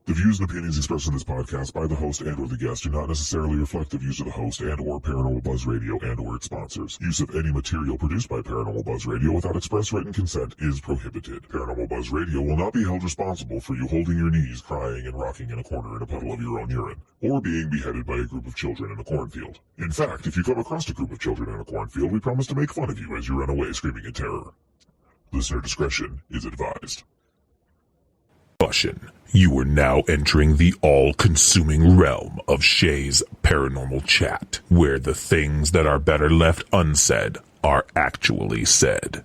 The views and opinions expressed in this podcast by the host and or the guest do not necessarily reflect the views of the host and or Paranormal Buzz Radio and or its sponsors. Use of any material produced by Paranormal Buzz Radio without express written consent is prohibited. Paranormal Buzz Radio will not be held responsible for you holding your knees, crying, and rocking in a corner in a puddle of your own urine, or being beheaded by a group of children in a cornfield. In fact, if you come across a group of children in a cornfield, we promise to make fun of you as you run away screaming in terror. Listener discretion is advised. You are now entering the all-consuming realm of Shea's Paranormal Chat, where the things that are better left unsaid are actually said.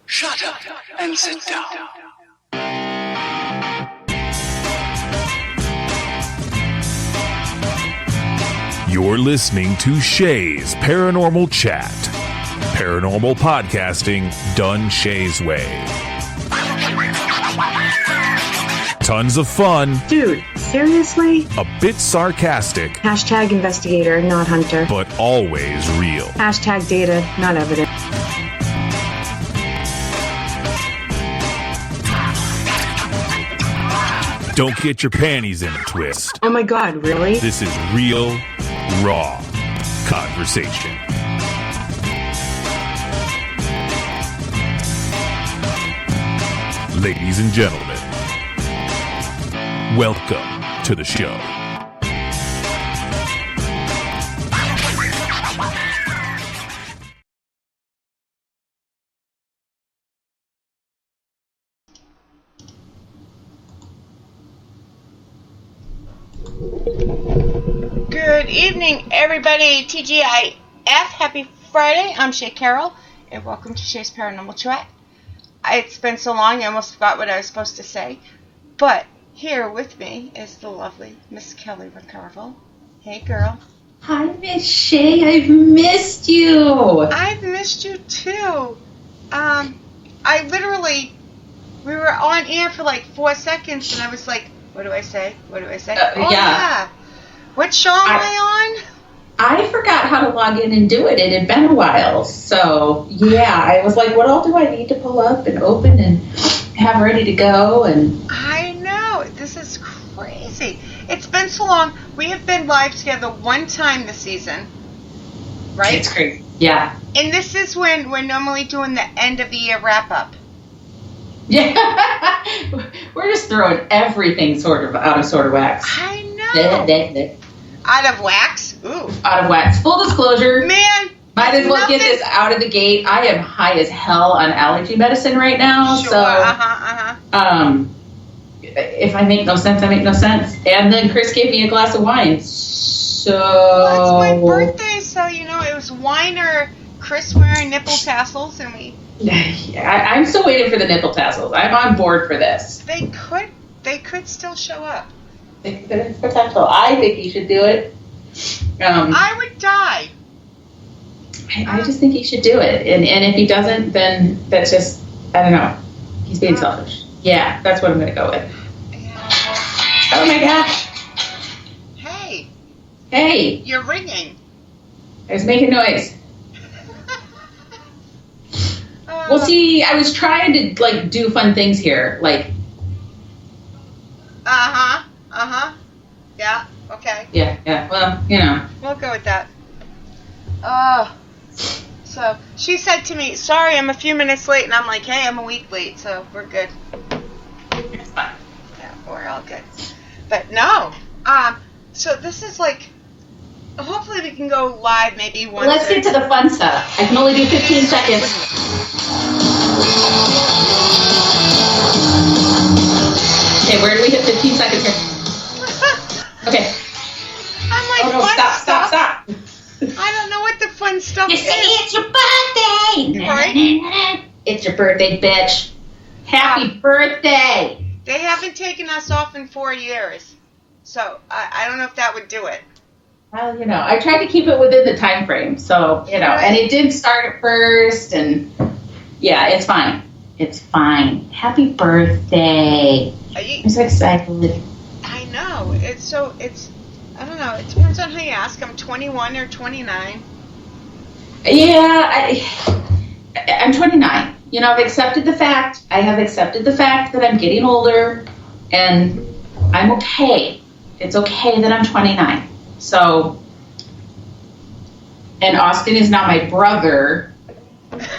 Shut up and sit down. You're listening to Shea's Paranormal Chat. Paranormal podcasting done Shea's way. Tons of fun. Dude, seriously? A bit sarcastic. Hashtag investigator, not hunter. But always real. Hashtag data, not evidence. Don't get your panties in a twist. Oh my god, really? This is real, raw conversation. Ladies and gentlemen, welcome to the show. Good evening, everybody. TGIF. Happy Friday. I'm Shea Carroll, and welcome to Shea's Paranormal Chat. It's been so long, I almost forgot what I was supposed to say. But here with me is the lovely Miss Kelly McCarville. Hey, girl. Hi, Miss Shea. I've missed you. I've missed you, too. We were on air for like 4 seconds, and I was like, what do I say? Yeah. What show am I on? I forgot how to log in and do it. It had been a while. So, yeah, I was like, what all do I need to pull up and open and have ready to go? And I know. This is crazy. It's been so long. We have been live together one time this season. Right? It's crazy. Yeah. And this is when we're normally doing the end of the year wrap-up. Yeah. We're just throwing everything sort of out of wax. I know. Out of wax? Ooh. Out of wax. Full disclosure. Man. Might as well get this out of the gate. I am high as hell on allergy medicine right now. Sure. So, if I make no sense, I make no sense. And then Chris gave me a glass of wine. So. Well, it's my birthday, so, it was wine or Chris wearing nipple tassels, and we. I'm still waiting for the nipple tassels. I'm on board for this. They could still show up. It's potential. I think he should do it. I would die. I just think he should do it. And if he doesn't, then that's just, I don't know. He's being selfish. Yeah, that's what I'm going to go with. Yeah. Oh my gosh. Hey. You're ringing. I was making noise. Well, see, I was trying to, do fun things here. Yeah, okay. Yeah. Well, We'll go with that. So, she said to me, sorry, I'm a few minutes late. And I'm like, hey, I'm a week late, so we're good. It's fine. Yeah, we're all good. But no. So this is hopefully we can go live maybe once. Let's get to the fun stuff. I can only do 15 seconds. Okay, where do we hit 15 seconds here? Okay. I'm like, oh, no, what stop. I don't know what the fun stuff You is. say it's your birthday. Right? It's your birthday, bitch. Happy birthday. They haven't taken us off in 4 years. So, I don't know if that would do it. Well, I tried to keep it within the time frame. So, and it did start at first. And, yeah, it's fine. It's fine. Happy birthday. I'm so excited. I know. I don't know. It depends on who you ask. I'm 21 or 29. Yeah, I'm 29. You know, I've accepted the fact. I have accepted the fact that I'm getting older, and I'm okay. It's okay that I'm 29. So, and Austin is now my brother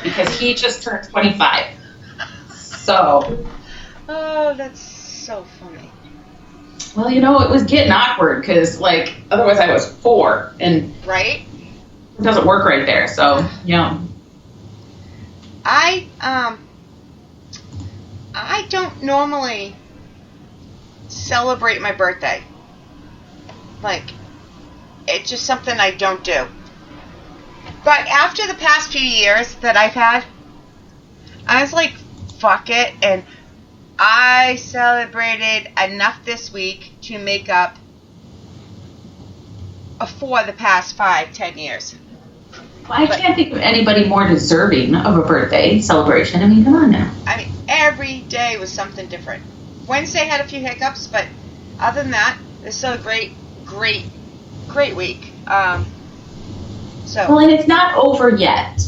because he just turned 25. So. Oh, that's so funny. Well, you know, it was getting awkward because, like, otherwise I was 4, and right? It doesn't work right there. So, yeah. I don't normally celebrate my birthday. Like, it's just something I don't do. But after the past few years that I've had, I was like, fuck it, and I celebrated enough this week to make up for the past 5-10 years. Well, I can't think of anybody more deserving of a birthday celebration. I mean, come on now. I mean, every day was something different. Wednesday had a few hiccups, but other than that, it's still a great week. Well, and it's not over yet.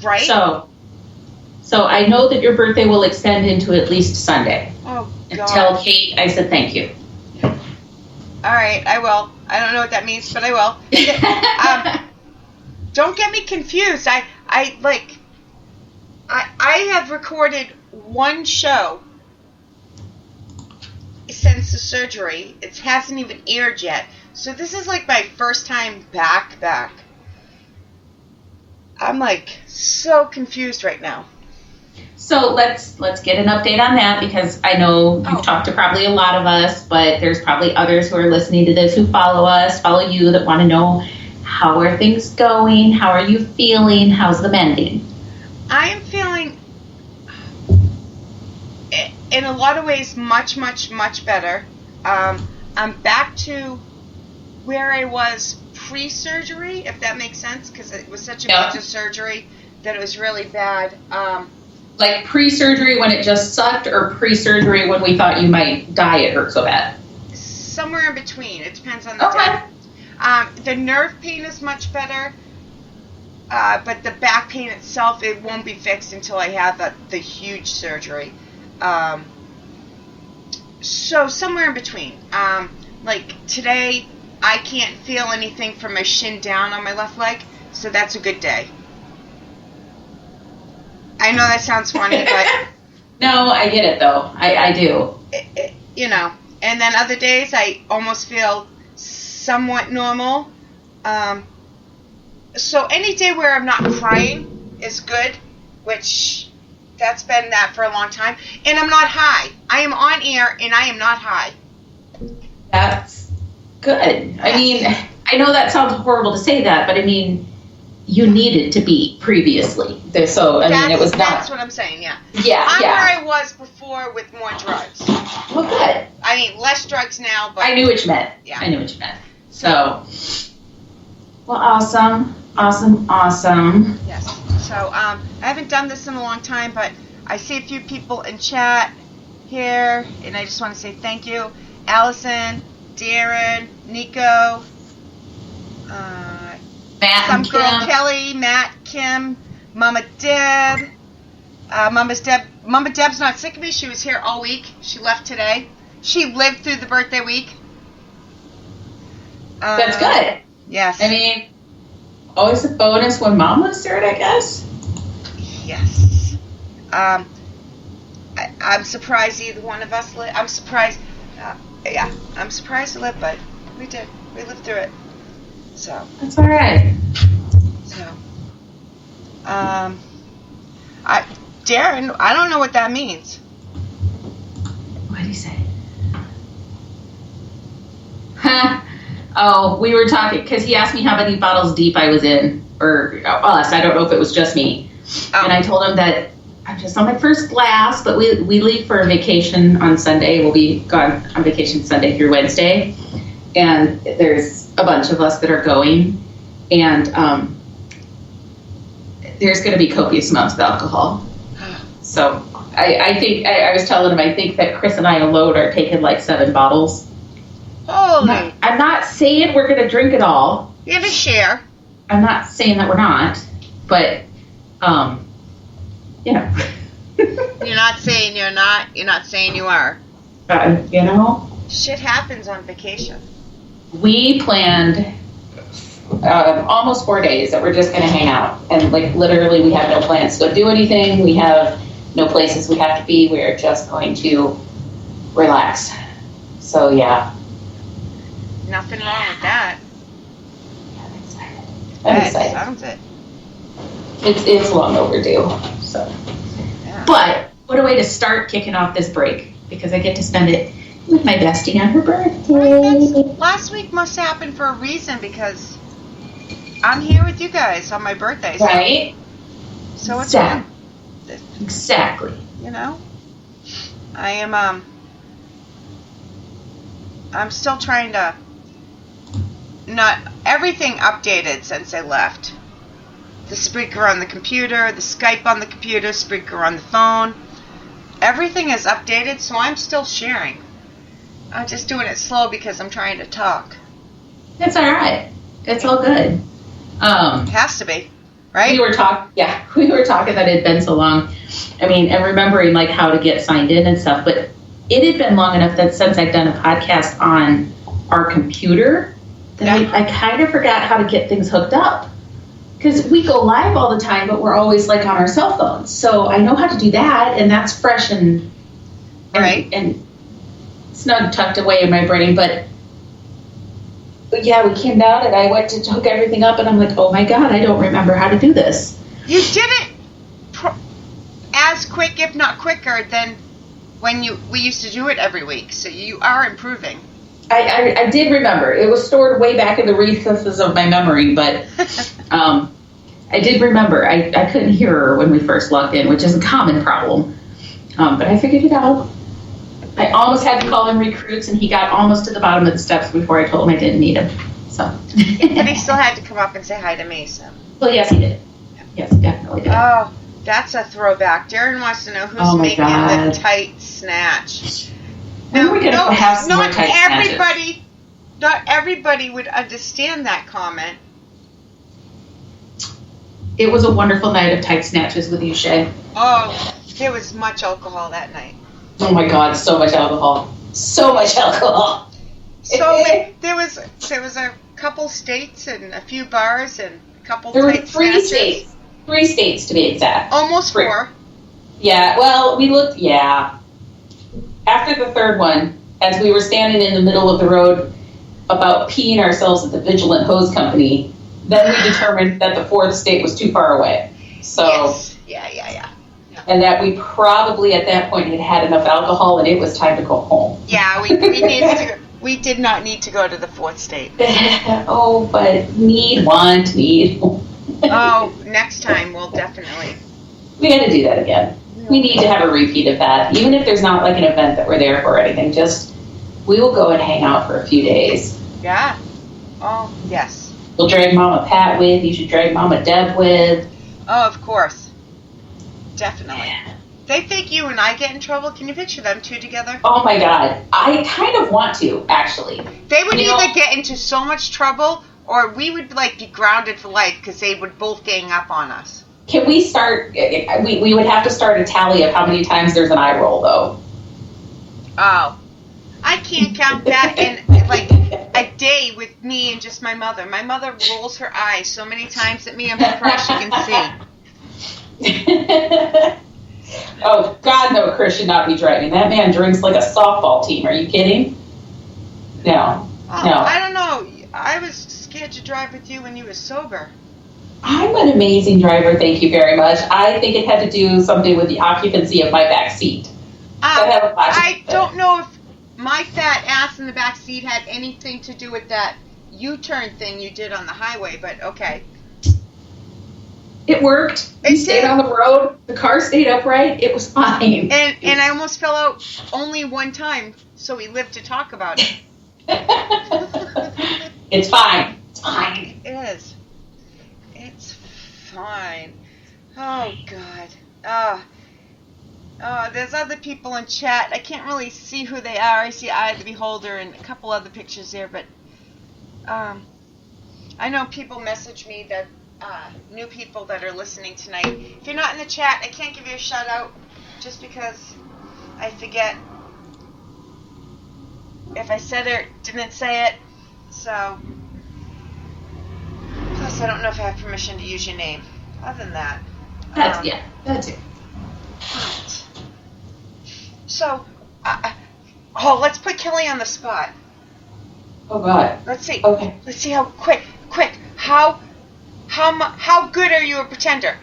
Right? So I know that your birthday will extend into at least Sunday. Oh, God. Tell Kate I said thank you. All right, I will. I don't know what that means, but I will. Don't get me confused. I have recorded one show since the surgery. It hasn't even aired yet. So this is like my first time back. I'm like so confused right now. So let's get an update on that, because I know you've talked to probably a lot of us, but there's probably others who are listening to this who follow you, that want to know, how are things going? How are you feeling? How's the mending? I am feeling, in a lot of ways, much, much, much better. I'm back to where I was pre-surgery, if that makes sense, because it was such a major surgery that it was really bad. Like pre-surgery when it just sucked, or pre-surgery when we thought you might die, it hurt so bad? Somewhere in between. It depends on the day. The nerve pain is much better, but the back pain itself, it won't be fixed until I have the huge surgery. So somewhere in between. Like today, I can't feel anything from my shin down on my left leg, so that's a good day. I know that sounds funny, but... No, I get it, though. I do. You know, and then other days I almost feel somewhat normal. So any day where I'm not crying is good, which that's been that for a long time. And I'm not high. I am on air, and I am not high. That's good. I mean, I know that sounds horrible to say that, but I mean, you needed to be previously. So, I mean, it was not... That's what I'm saying, yeah. I'm where I was before with more drugs. Well, good. I mean, less drugs now, but... I knew what you meant. Yeah. I knew what you meant. So, well, awesome. Yes. So, I haven't done this in a long time, but I see a few people in chat here, and I just want to say thank you. Allison, Darren, Nico, Matt, some and girl, Kim. Kelly, Matt, Kim, Mama Deb. Mama Deb's not sick of me. She was here all week. She left today. She lived through the birthday week. That's good. Yes. I mean, always a bonus when Mom was there, I guess. Yes. I'm surprised either one of us lived. I'm surprised. I'm surprised to live, but we did. We lived through it. So. That's all right. So. Darren, I don't know what that means. What did he say? Oh, we were talking, because he asked me how many bottles deep I was in, or us. I don't know if it was just me. And I told him that I'm just on my first glass, but we leave for a vacation on Sunday. We'll be gone on vacation Sunday through Wednesday. And there's a bunch of us that are going. And there's going to be copious amounts of alcohol. So I was telling him, I think that Chris and I alone are taking like 7 bottles. Holy. I'm not saying we're going to drink it all. You have a share. I'm not saying that we're not, but, you know. You're not saying you're not. You're not saying you are. You know. Shit happens on vacation. We planned almost 4 days that we're just going to hang out. And, like, literally we have no plans to go do anything. We have no places we have to be. We're just going to relax. So, yeah. Nothing wrong with that. I'm excited. That sounds it. It's long overdue. So, Yeah. but what a way to start kicking off this break, because I get to spend it with my bestie on her birthday. Last week must happen for a reason, because I'm here with you guys on my birthday. Right? So it's Exactly. fun. Exactly. You know, I am. I'm still trying to. Not everything updated since I left. The Speaker on the computer, the Skype on the computer, Speaker on the phone. Everything is updated, so I'm still sharing. I'm just doing it slow because I'm trying to talk. It's all right. It's all good. It has to be, right? We were talking that it had been so long. I mean, and remembering like how to get signed in and stuff, but it had been long enough that since I've done a podcast on our computer, that I kind of forgot how to get things hooked up. Because we go live all the time, but we're always like on our cell phones. So I know how to do that, and that's fresh and snug tucked away in my brain. But yeah, we came down and I went to hook everything up, and I'm like, oh my God, I don't remember how to do this. You did it as quick, if not quicker, than when we used to do it every week. So you are improving. I did remember. It was stored way back in the recesses of my memory, but I did remember. I couldn't hear her when we first logged in, which is a common problem. But I figured it out. I almost had to call in recruits, and he got almost to the bottom of the steps before I told him I didn't need him. So. But he still had to come up and say hi to me. So. Well, yes, he did. Yes, he definitely did. Oh, that's a throwback. Darren wants to know who's making the tight snatch. When are we going to have some more tight snatches? Not everybody would understand that comment. It was a wonderful night of tight snatches with you, Shea. Oh, there was much alcohol that night. Oh my God, so much alcohol. So much alcohol. So there was a couple states and a few bars and a couple there tight were three snatches. states. 3 states to be exact. Almost 4. Yeah, well, we looked, yeah. After the third one, as we were standing in the middle of the road about peeing ourselves at the Vigilant Hose Company, then we determined that the 4th state was too far away. So, yes. Yeah. And that we probably at that point had had enough alcohol and it was time to go home. Yeah, we did not need to go to the 4th state. Oh, but need. Oh, next time we'll definitely. We got to do that again. We need to have a repeat of that. Even if there's not like an event that we're there for or anything, just we will go and hang out for a few days. Yeah. Oh, yes. We'll drag Mama Pat with. You should drag Mama Deb with. Oh, of course. Definitely. They think you and I get in trouble. Can you picture them two together? Oh my God. I kind of want to, actually. They would either get into so much trouble or we would like be grounded for life because they would both gang up on us. Can we start, we would have to start a tally of how many times there's an eye roll, though. Oh. I can't count that in, like, a day with me and just my mother. My mother rolls her eyes so many times at me, I'm surprised she can see. Oh, God, no, Chris should not be driving. That man drinks like a softball team. Are you kidding? No. No. I don't know. I was scared to drive with you when you were sober. I'm an amazing driver, thank you very much. I think it had to do something with the occupancy of my back seat. I don't know if my fat ass in the back seat had anything to do with that U-turn thing you did on the highway, but okay. It worked. We stayed on the road. The car stayed upright. It was fine. And I almost fell out only one time, so we lived to talk about it. It's fine. It's fine. It is. It's fine. Oh, God. There's other people in chat. I can't really see who they are. I see Eye of the Beholder and a couple other pictures there, but I know people message me that new people that are listening tonight. If you're not in the chat, I can't give you a shout out just because I forget if I said it or didn't say it. So, plus I don't know if I have permission to use your name. Other than that, That's it. Right. So, let's put Kelly on the spot. Oh God. Let's see. Okay. Let's see how quick. How good are you a pretender?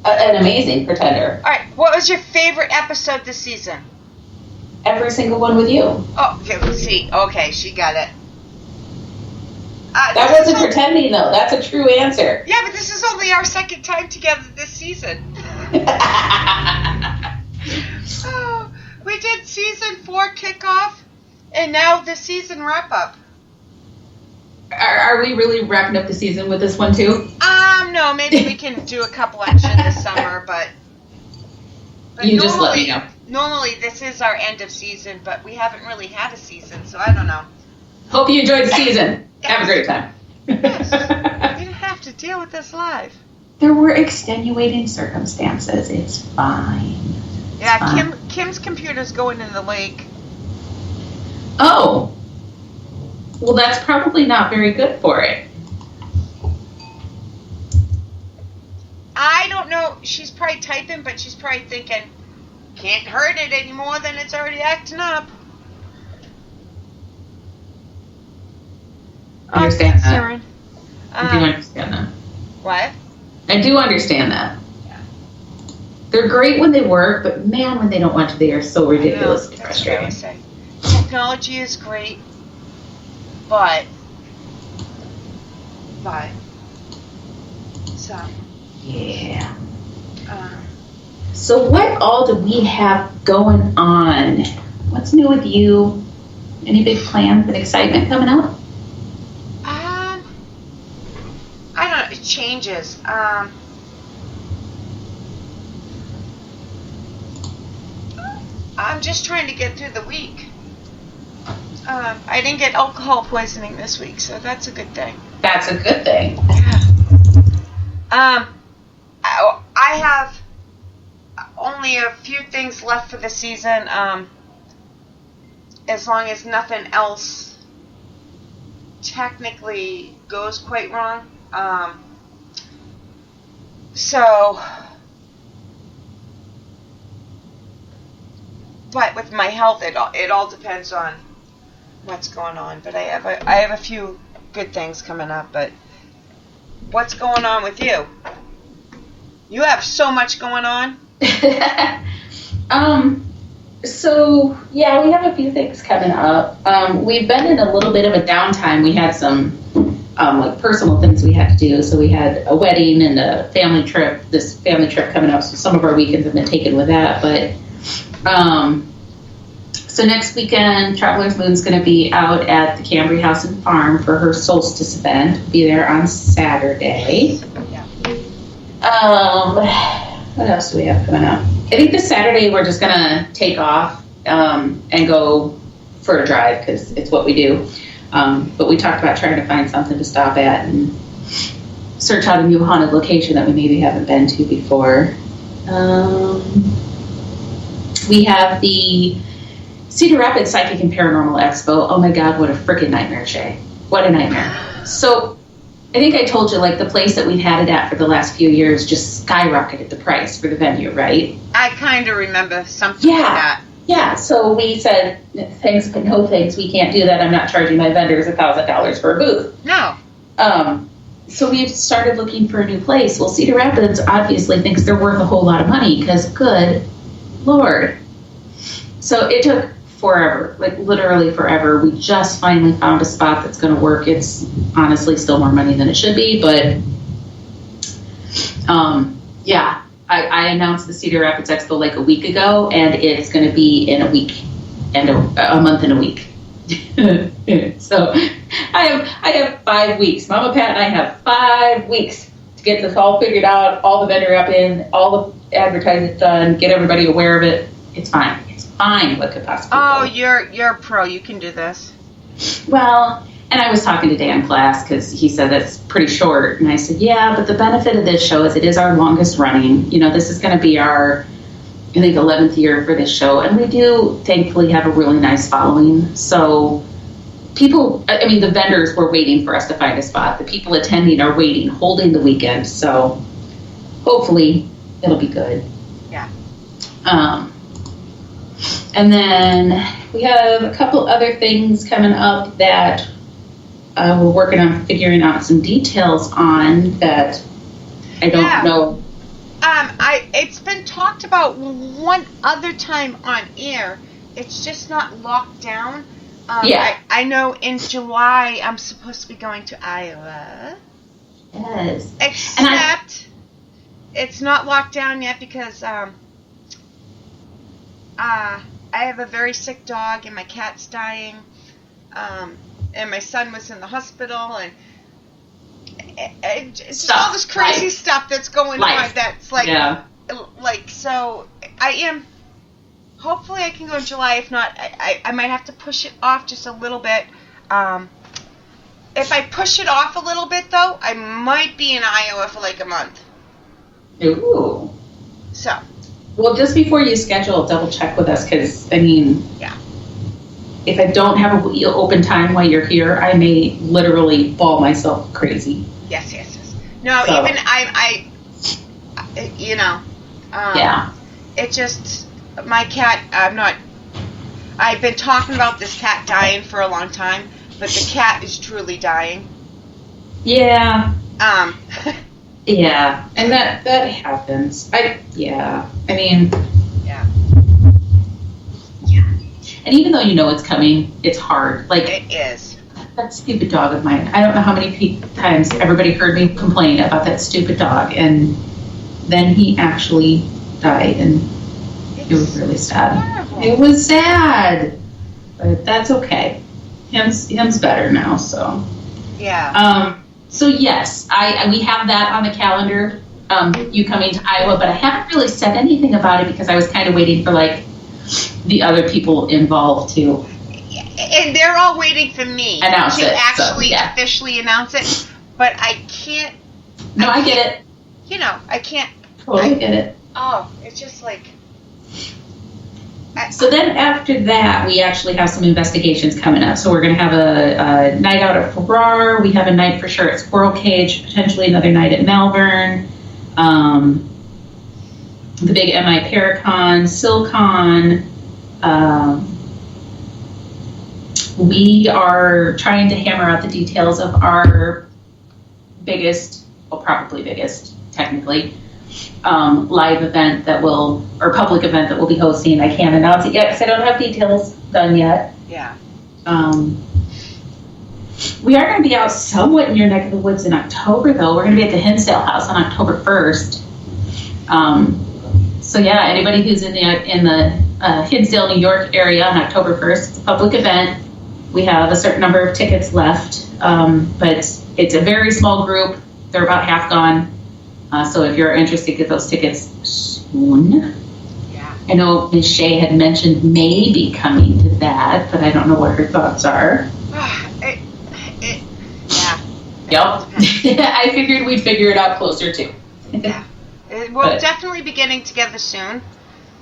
An amazing pretender. All right. What was your favorite episode this season? Every single one with you. Oh, okay. Let's see. Okay, she got it. That wasn't pretending, though. That's a true answer. Yeah, but this is only our second time together this season. Oh, we did season 4 kickoff, and now the season wrap up. Are we really wrapping up the season with this one too? No, maybe we can do a couple extra this summer, but you just let me know. Normally, this is our end of season, but we haven't really had a season, so I don't know. Hope you enjoyed the season. Have a great time. Yes. You don't have to deal with this live. There were extenuating circumstances. It's fine. Yeah, Kim's computer's going in the lake. Oh. Well, that's probably not very good for it. I don't know. She's probably typing, but she's probably thinking, can't hurt it any more than it's already acting up. I understand that. Siren. I do understand that. What? I do understand that. Yeah. They're great when they work, but man, when they don't want to, they are so ridiculously That's what I frustrating. would say. Technology is great, but so Yeah. So what all do we have going on? What's new with you? Any big plans and excitement coming up? I don't know. It changes. I'm just trying to get through the week. I didn't get alcohol poisoning this week, so that's a good thing. That's a good thing. Yeah. I have only a few things left for the season. As long as nothing else technically goes quite wrong. But with my health, it all depends on what's going on. But I have a few good things coming up. But what's going on with you? You have so much going on. So yeah, we have a few things coming up. We've been in a little bit of a downtime. We had some like personal things we had to do. So we had a wedding and a family trip. This family trip coming up. So some of our weekends have been taken with that. But so next weekend, Traveler's Moon's going to be out at the Cambry House and Farm for her solstice event. We'll be there on Saturday. Yeah. What else do we have coming up? I think this Saturday we're just going to take off and go for a drive because it's what we do. But we talked about trying to find something to stop at and search out a new haunted location that we maybe haven't been to before. We have the Cedar Rapids Psychic and Paranormal Expo. Oh my God, what a freaking nightmare, Shea. What a nightmare. So I think I told you, like, the place that we've had it at for the last few years just skyrocketed the price for the venue, right? I kind of remember something like that. Yeah, so we said, thanks, but no thanks, we can't do that. I'm not charging my vendors $1,000 for a booth. No. So we've started looking for a new place. Well, Cedar Rapids obviously thinks they're worth a whole lot of money because, good Lord. So it took forever, like literally forever. We just finally found a spot that's going to work. It's honestly still more money than it should be, but yeah, I announced the Cedar Rapids Expo like a week ago, and it's going to be in a week and a month and a week. So I have 5 weeks. Mama Pat and I have 5 weeks to get this all figured out, all the vendor up in, advertise it done, get everybody aware of it. It's fine. It's fine. What could possibly go? You're a pro. You can do this. Well, and I was talking to Dan Class because he said that's pretty short. And I said, yeah, but the benefit of this show is it is our longest running. You know, this is going to be our, I think, 11th year for this show. And we do, thankfully, have a really nice following. So people, I mean, the vendors were waiting for us to find a spot. The people attending are waiting, holding the weekend. So hopefully it'll be good. Yeah. And then we have a couple other things coming up that we're working on figuring out some details on that I don't know. It's been talked about one other time on air. It's just not locked down. I know in July I'm supposed to be going to Iowa. Yes. Except it's not locked down yet because I have a very sick dog and my cat's dying. And my son was in the hospital and it's all this crazy stuff that's going on that's like so I am hopefully I can go in July. If not, I might have to push it off just a little bit. If I push it off a little bit though, I might be in Iowa for like a month. Ooh. So well, just before you schedule, double check with us because I mean, if I don't have a open time while you're here, I may literally ball myself crazy. Yes. No, so. Even I you know, it just, my cat, I've been talking about this cat dying for a long time, but the cat is truly dying. Yeah. Yeah, and that happens. And even though you know it's coming, it's hard. Like, it is. That stupid dog of mine. I don't know how many times everybody heard me complain about that stupid dog, and then he actually died, and it was really sad. Horrible. It was sad, but that's okay. Him's better now, so. Yeah. So yes, we have that on the calendar. You coming to Iowa, but I haven't really said anything about it because I was kind of waiting for like the other people involved to. And they're all waiting for me to actually officially announce it, but I can't. No, I get it. You know, I can't. Totally get it. Oh, it's just like. So then after that, we actually have some investigations coming up. So we're going to have a night out at Farrar. We have a night for sure at Squirrel Cage, potentially another night at Malvern. The big MI Paracon, Silcon. We are trying to hammer out the details of our biggest, well, probably biggest, technically, live event or public event that we'll be hosting. I can't announce it yet because I don't have details done yet. Yeah. We are going to be out somewhat in your neck of the woods in October, though. We're going to be at the Hinsdale House on October 1st. So yeah, anybody who's in the Hinsdale, New York area on October 1st, it's a public event. We have a certain number of tickets left, but it's a very small group. They're about half gone. So if you're interested, get those tickets soon. Yeah. I know Ms. Shea had mentioned maybe coming to that, but I don't know what her thoughts are. Yep. I figured we'd figure it out closer too. Yeah. We'll definitely be getting together soon.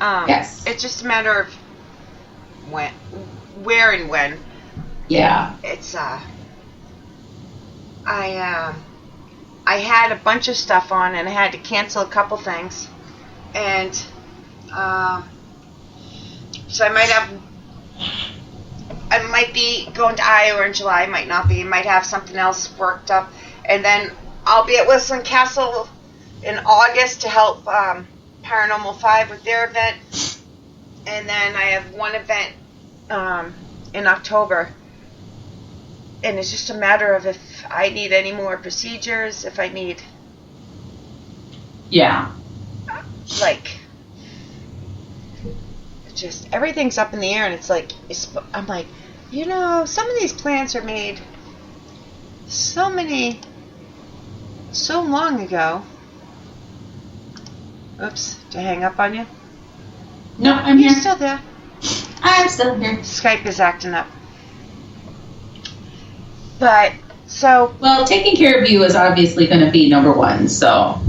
Yes. It's just a matter of where and when. Yeah. It's I had a bunch of stuff on and I had to cancel a couple things, and so I might be going to Iowa in July, might not be, might have something else worked up, and then I'll be at Whistling Castle in August to help Paranormal 5 with their event, and then I have one event in October, and it's just a matter of if I need any more procedures, if I need... Yeah. Like... Just everything's up in the air, and it's like I'm like, you know, some of these plants are made so long ago. Oops, did I hang up on you? No, I'm You're here. still there. I'm still here. Skype is acting up. But, so... Well, taking care of you is obviously going to be number one, so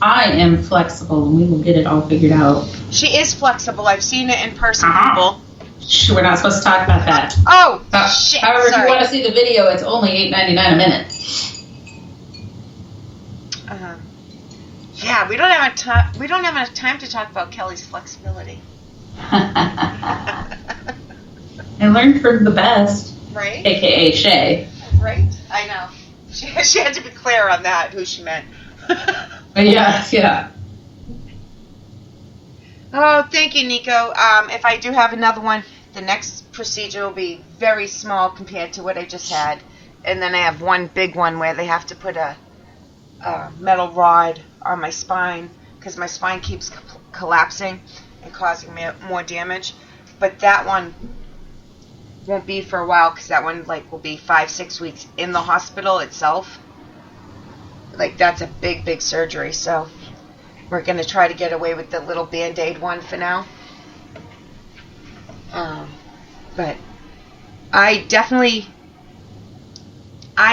I am flexible and we will get it all figured out. She is flexible. I've seen it in person, people. Shh, we're not supposed to talk about that. Oh, shit. However, sorry. if you want to see the video, it's only $8.99 a minute. Yeah, we don't have enough time to talk about Kelly's flexibility. I learned from the best, Right? aka Shea. Right? I know. She had to be clear on that, who she meant. Yeah. Oh, thank you, Nico. If I do have another one, the next procedure will be very small compared to what I just had. And then I have one big one where they have to put a metal rod on my spine because my spine keeps collapsing and causing me more damage. But that one won't be for a while because that one will be 5-6 weeks in the hospital itself. That's a big surgery. So we're going to try to get away with the little Band-Aid one for now. But I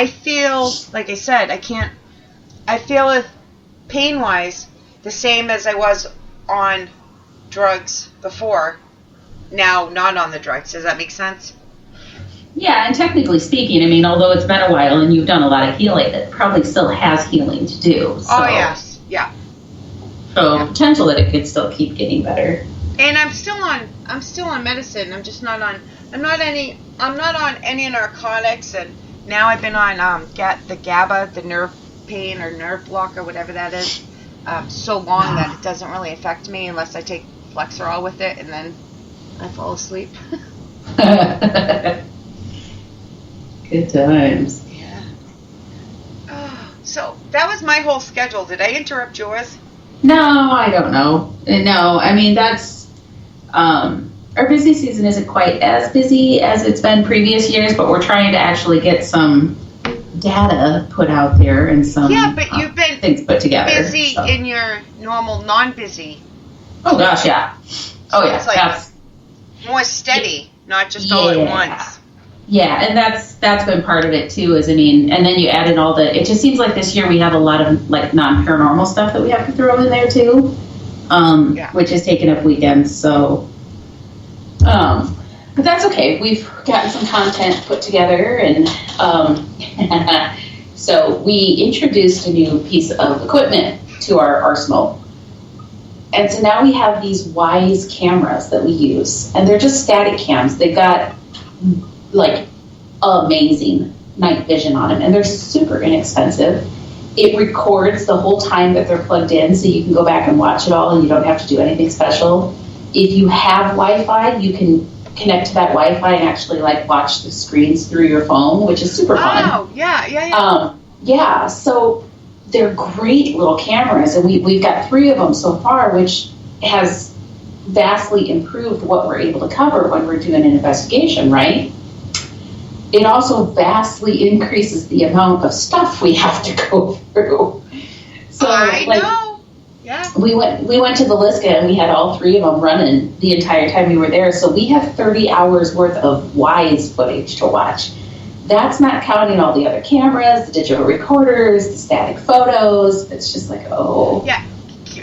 feel, like I said, I feel pain-wise the same as I was on drugs before, now not on the drugs. Does that make sense? Yeah, and technically speaking, I mean, although it's been a while and you've done a lot of healing, it probably still has healing to do. So, oh, yes. Yeah. So potential that it could still keep getting better. And I'm still on medicine. I'm just not on, I'm not on any narcotics, and now I've been on the GABA, the nerve pain or nerve block or whatever that is, so long that it doesn't really affect me unless I take Flexerol with it, and then I fall asleep. Good times. Yeah. So that was my whole schedule. Did I interrupt yours? No, I don't know. No, I mean, that's, our busy season isn't quite as busy as it's been previous years, but we're trying to actually get some data put out there and some but you've been things put together. Busy in your normal non-busy. Oh gosh, yeah. Oh yeah, It's that's more steady, not just all at once. Yeah, and that's been part of it too. Is, I mean, and then you add in all the. It just seems like this year we have a lot of non-paranormal stuff that we have to throw in there too, which is taking up weekends. So, but that's okay. We've gotten some content put together, and so we introduced a new piece of equipment to our arsenal. And so now we have these Wise cameras that we use, and they're just static cams. They've got amazing night vision on them, and they're super inexpensive. It records the whole time that they're plugged in, so you can go back and watch it all, and you don't have to do anything special. If you have Wi-Fi, you can connect to that Wi-Fi and actually watch the screens through your phone, which is super fun. Oh, yeah. So they're great little cameras, and we've got 3 of them so far, which has vastly improved what we're able to cover when we're doing an investigation, right? It also vastly increases the amount of stuff we have to go through. So I know. Yeah. We went to the Liska, and we had all 3 of them running the entire time we were there. So we have 30 hours worth of Wise footage to watch. That's not counting all the other cameras, the digital recorders, the static photos. It's just yeah.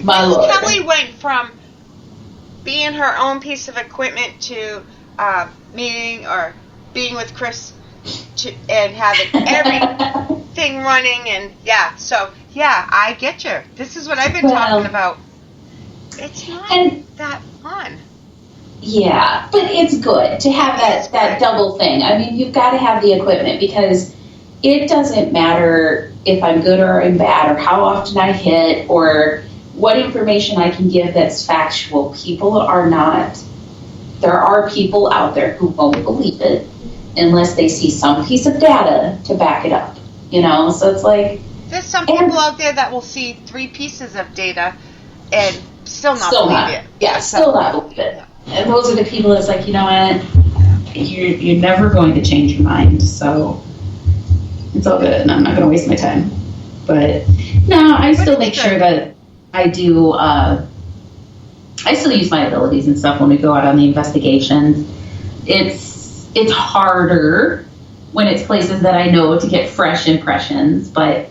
My Lord. Kelly went from being her own piece of equipment to meeting or being with Chris and having everything running, and so I get you. This is what I've been talking about. It's not that fun. Yeah, but it's good to have that double thing. I mean, you've got to have the equipment, because it doesn't matter if I'm good or I'm bad, or how often I hit, or what information I can give that's factual. People are not, there are people out there who won't believe it unless they see some piece of data to back it up, so it's there's some people out there that will see 3 pieces of data and still not believe it. Yeah, still not believe it. And those are the people that's you know what, you're never going to change your mind, so it's all good, and I'm not going to waste my time. But no, I still make sure that I do I still use my abilities and stuff when we go out on the investigations. It's harder when it's places that I know to get fresh impressions, but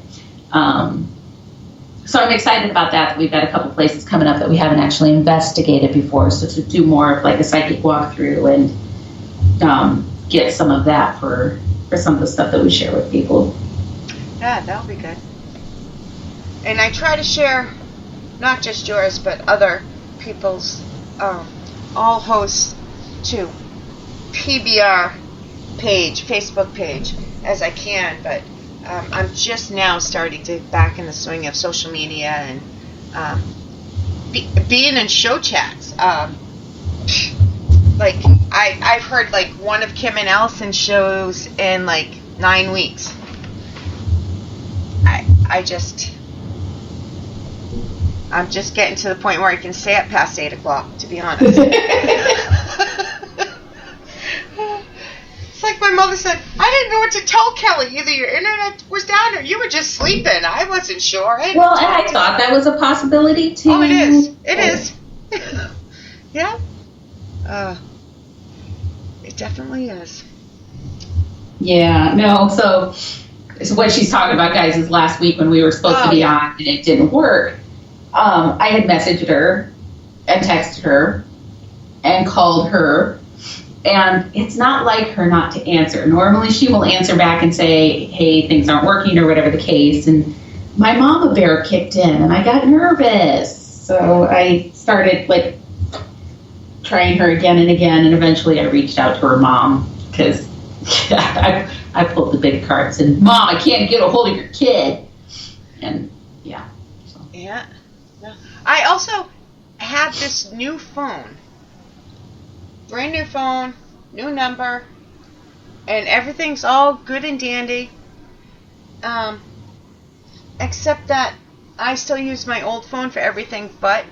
so I'm excited about that. We've got a couple places coming up that we haven't actually investigated before, so to do more of like a psychic walkthrough and get some of that for some of the stuff that we share with people. Yeah, that'll be good. And I try to share not just yours, but other people's, all hosts to PBR page, Facebook page, as I can, but I'm just now starting to back in the swing of social media and being in show chats. Like, I've heard like one of Kim and Allison's shows in like 9 weeks. I'm just getting to the point where I can stay up past 8 o'clock, to be honest. It's like my mother said, I didn't know what to tell Kelly. Either your internet was down or you were just sleeping. I wasn't sure. Well, and I thought that was a possibility too. Oh, it is. It is. Yeah. It definitely is. Yeah, no, so what she's talking about, guys, is last week when we were supposed to be on and it didn't work. I had messaged her and texted her and called her, and it's not like her not to answer. Normally she will answer back and say, hey, things aren't working or whatever the case, and my mama bear kicked in and I got nervous. So I started like trying her again and again, and eventually I reached out to her mom because I pulled the big cards and, Mom, I can't get a hold of your kid. And yeah. So. Yeah. I also have this new phone. Brand new phone, new number, and everything's all good and dandy. Except that I still use my old phone for everything but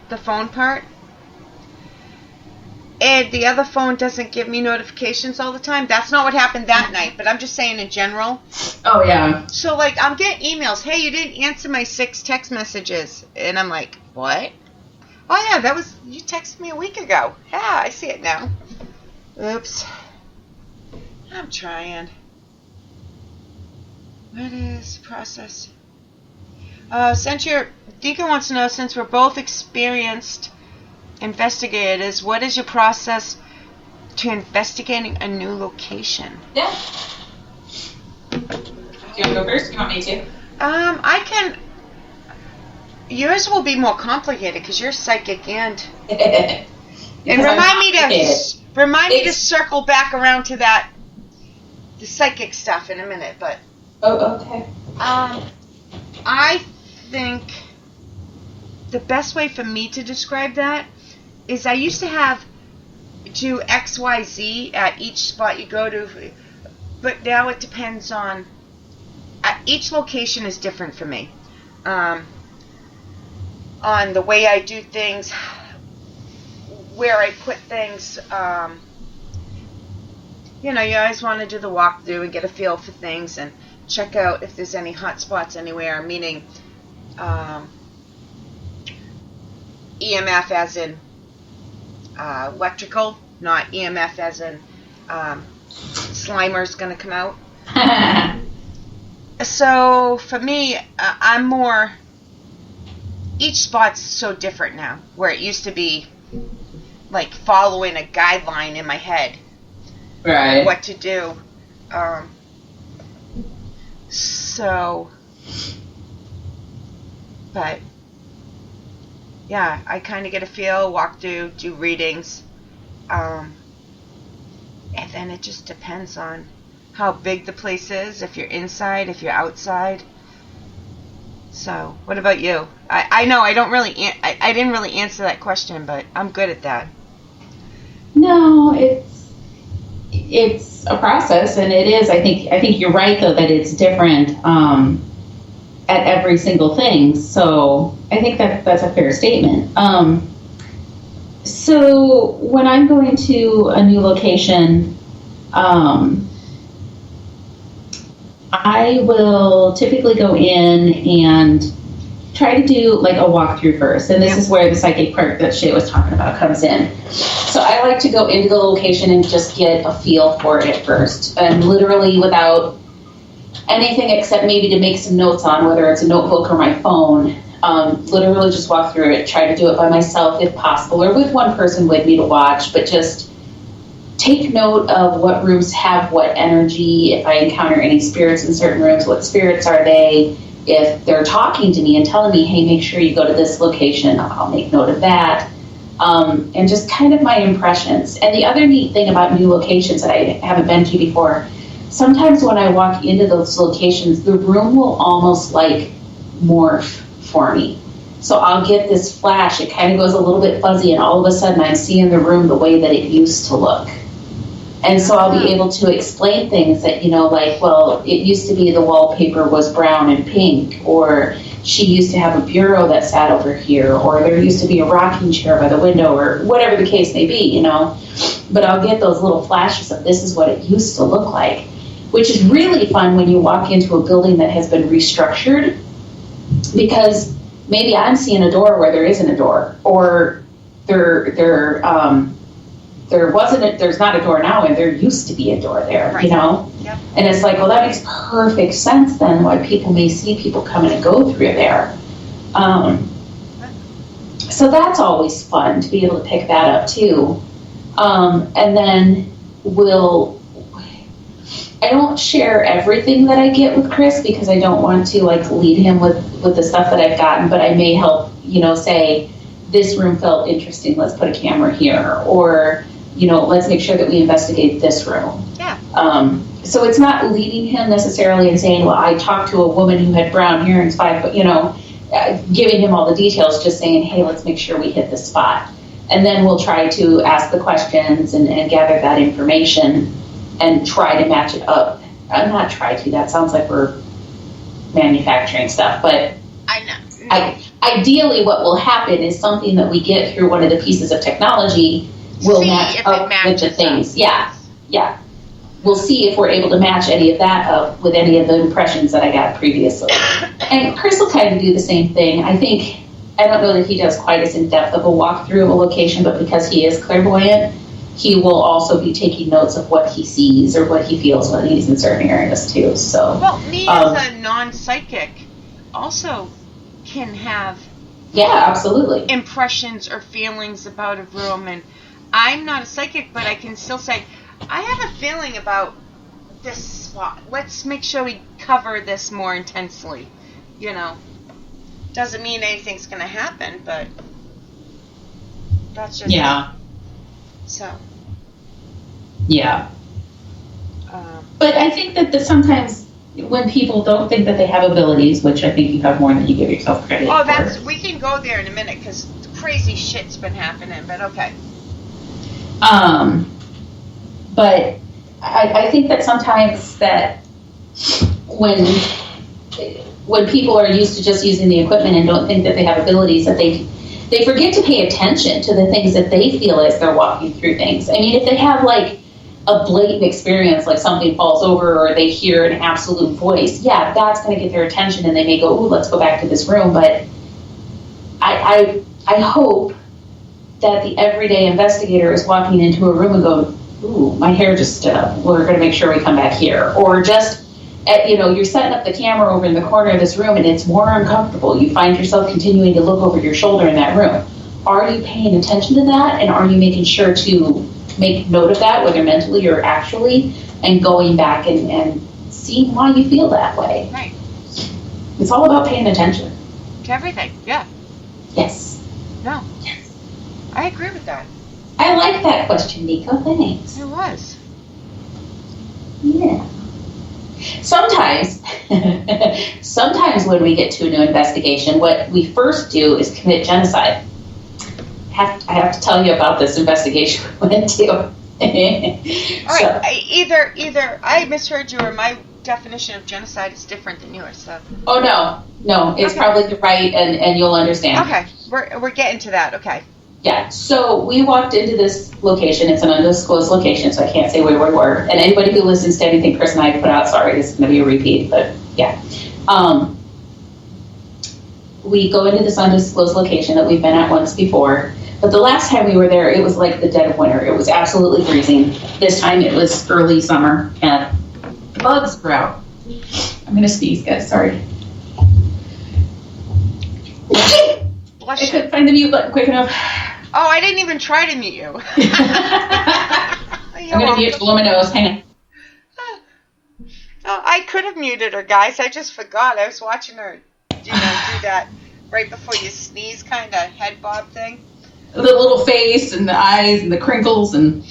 the phone part. And the other phone doesn't give me notifications all the time. That's not what happened that night, but I'm just saying in general. Oh, yeah. So, like, I'm getting emails. Hey, you didn't answer my 6 text messages. And I'm like, what? Oh, yeah, you texted me a week ago. Yeah, I see it now. Oops. I'm trying. What is process? Deacon wants to know, since we're both experienced investigators, what is your process to investigating a new location? Yeah. Do you want to go first? You want me to? I can. Yours will be more complicated because you're psychic and remind me to circle back around to the psychic stuff in a minute. But okay. I think the best way for me to describe that is I used to do XYZ at each spot you go to, but now it depends on, each location is different for me. On the way I do things, where I put things, you always want to do the walkthrough and get a feel for things and check out if there's any hot spots anywhere, meaning EMF as in electrical, not EMF as in Slimer's going to come out. So for me, I'm more, each spot's so different now, where it used to be like following a guideline in my head. Right. What to do. But yeah, I kind of get a feel, walk through, do readings, and then it just depends on how big the place is, if you're inside, if you're outside. So, what about you? I know I didn't really answer that question, but I'm good at that. No, it's a process, and it is. I think you're right though that it's different at every single thing. So I think that's a fair statement. So when I'm going to a new location, I will typically go in and try to do like a walkthrough first. And this is where the psychic part that Shea was talking about comes in. So I like to go into the location and just get a feel for it first. And literally without anything except maybe to make some notes on, whether it's a notebook or my phone, literally just walk through it, try to do it by myself if possible, or with one person with me to watch, but just take note of what rooms have what energy. If I encounter any spirits in certain rooms, what spirits are they? If they're talking to me and telling me, hey, make sure you go to this location, I'll make note of that. And just kind of my impressions. And the other neat thing about new locations that I haven't been to before, sometimes when I walk into those locations, the room will almost like morph for me. So I'll get this flash, it kind of goes a little bit fuzzy, and all of a sudden I'm seeing the room the way that it used to look. And so I'll be able to explain things that, like, well, it used to be the wallpaper was brown and pink, or she used to have a bureau that sat over here, or there used to be a rocking chair by the window, or whatever the case may be, But I'll get those little flashes of this is what it used to look like, which is really fun when you walk into a building that has been restructured, because maybe I'm seeing a door where there isn't a door, or there's not a door now and there used to be a door there, right. Yep. And it's like, well, that makes perfect sense then why people may see people coming and go through there. So that's always fun to be able to pick that up too. And then I don't share everything that I get with Chris because I don't want to like lead him with the stuff that I've gotten, but I may help, say, this room felt interesting, let's put a camera here, or, let's make sure that we investigate this room. Yeah. So it's not leading him necessarily and saying, well, I talked to a woman who had brown hair and 5 foot, giving him all the details, just saying, hey, let's make sure we hit this spot. And then we'll try to ask the questions and gather that information and try to match it up. Not try to, that sounds like we're manufacturing stuff, but I know. Ideally what will happen is something that we get through one of the pieces of technology will match up with the things. Yeah. We'll see if we're able to match any of that up with any of the impressions that I got previously. And Chris will kind of do the same thing. I don't know that he does quite as in-depth of a walkthrough of a location, but because he is clairvoyant, he will also be taking notes of what he sees or what he feels when he's in certain areas too. So, well, me as a non-psychic also can have absolutely impressions or feelings about a room, and I'm not a psychic, but I can still say, I have a feeling about this spot. Let's make sure we cover this more intensely. Doesn't mean anything's going to happen, but that's just so. Yeah. But I think that sometimes when people don't think that they have abilities, which I think you have more than you give yourself credit for. We can go there in a minute because crazy shit's been happening, but okay. But I think that sometimes that when people are used to just using the equipment and don't think that they have abilities, that they forget to pay attention to the things that they feel as they're walking through things. I mean, if they have like a blatant experience, like something falls over or they hear an absolute voice, that's going to get their attention and they may go, ooh, let's go back to this room. But I hope that the everyday investigator is walking into a room and going, ooh, my hair just stood up. We're going to make sure we come back here. Or just, you're setting up the camera over in the corner of this room and it's more uncomfortable. You find yourself continuing to look over your shoulder in that room. Are you paying attention to that? And are you making sure to make note of that, whether mentally or actually, and going back and seeing why you feel that way? Right. It's all about paying attention. To everything, yeah. Yes. No. Yes. I agree with that. I like that question, Nico. Thanks. It was. Yeah. Sometimes when we get to a new investigation, what we first do is commit genocide. I have to tell you about this investigation we went to. All right. Either I misheard you, or my definition of genocide is different than yours. So. Oh no, it's probably the right, and you'll understand. Okay, we're getting to that. Okay. Yeah. So we walked into this location. It's an undisclosed location, so I can't say where we were. And anybody who listens to anything Chris and I put out, sorry, this is going to be a repeat, but yeah. we go into this undisclosed location that we've been at once before. But the last time we were there, it was like the dead of winter. It was absolutely freezing. This time it was early summer, and the bugs were out. I'm going to sneeze, guys. Sorry. I couldn't find the mute button quick enough. Oh, I didn't even try to mute you. I'm going to mute blow my nose. Hang on. Oh, I could have muted her, guys. I just forgot. I was watching her, do that right before you sneeze kind of head bob thing. The little face and the eyes and the crinkles and...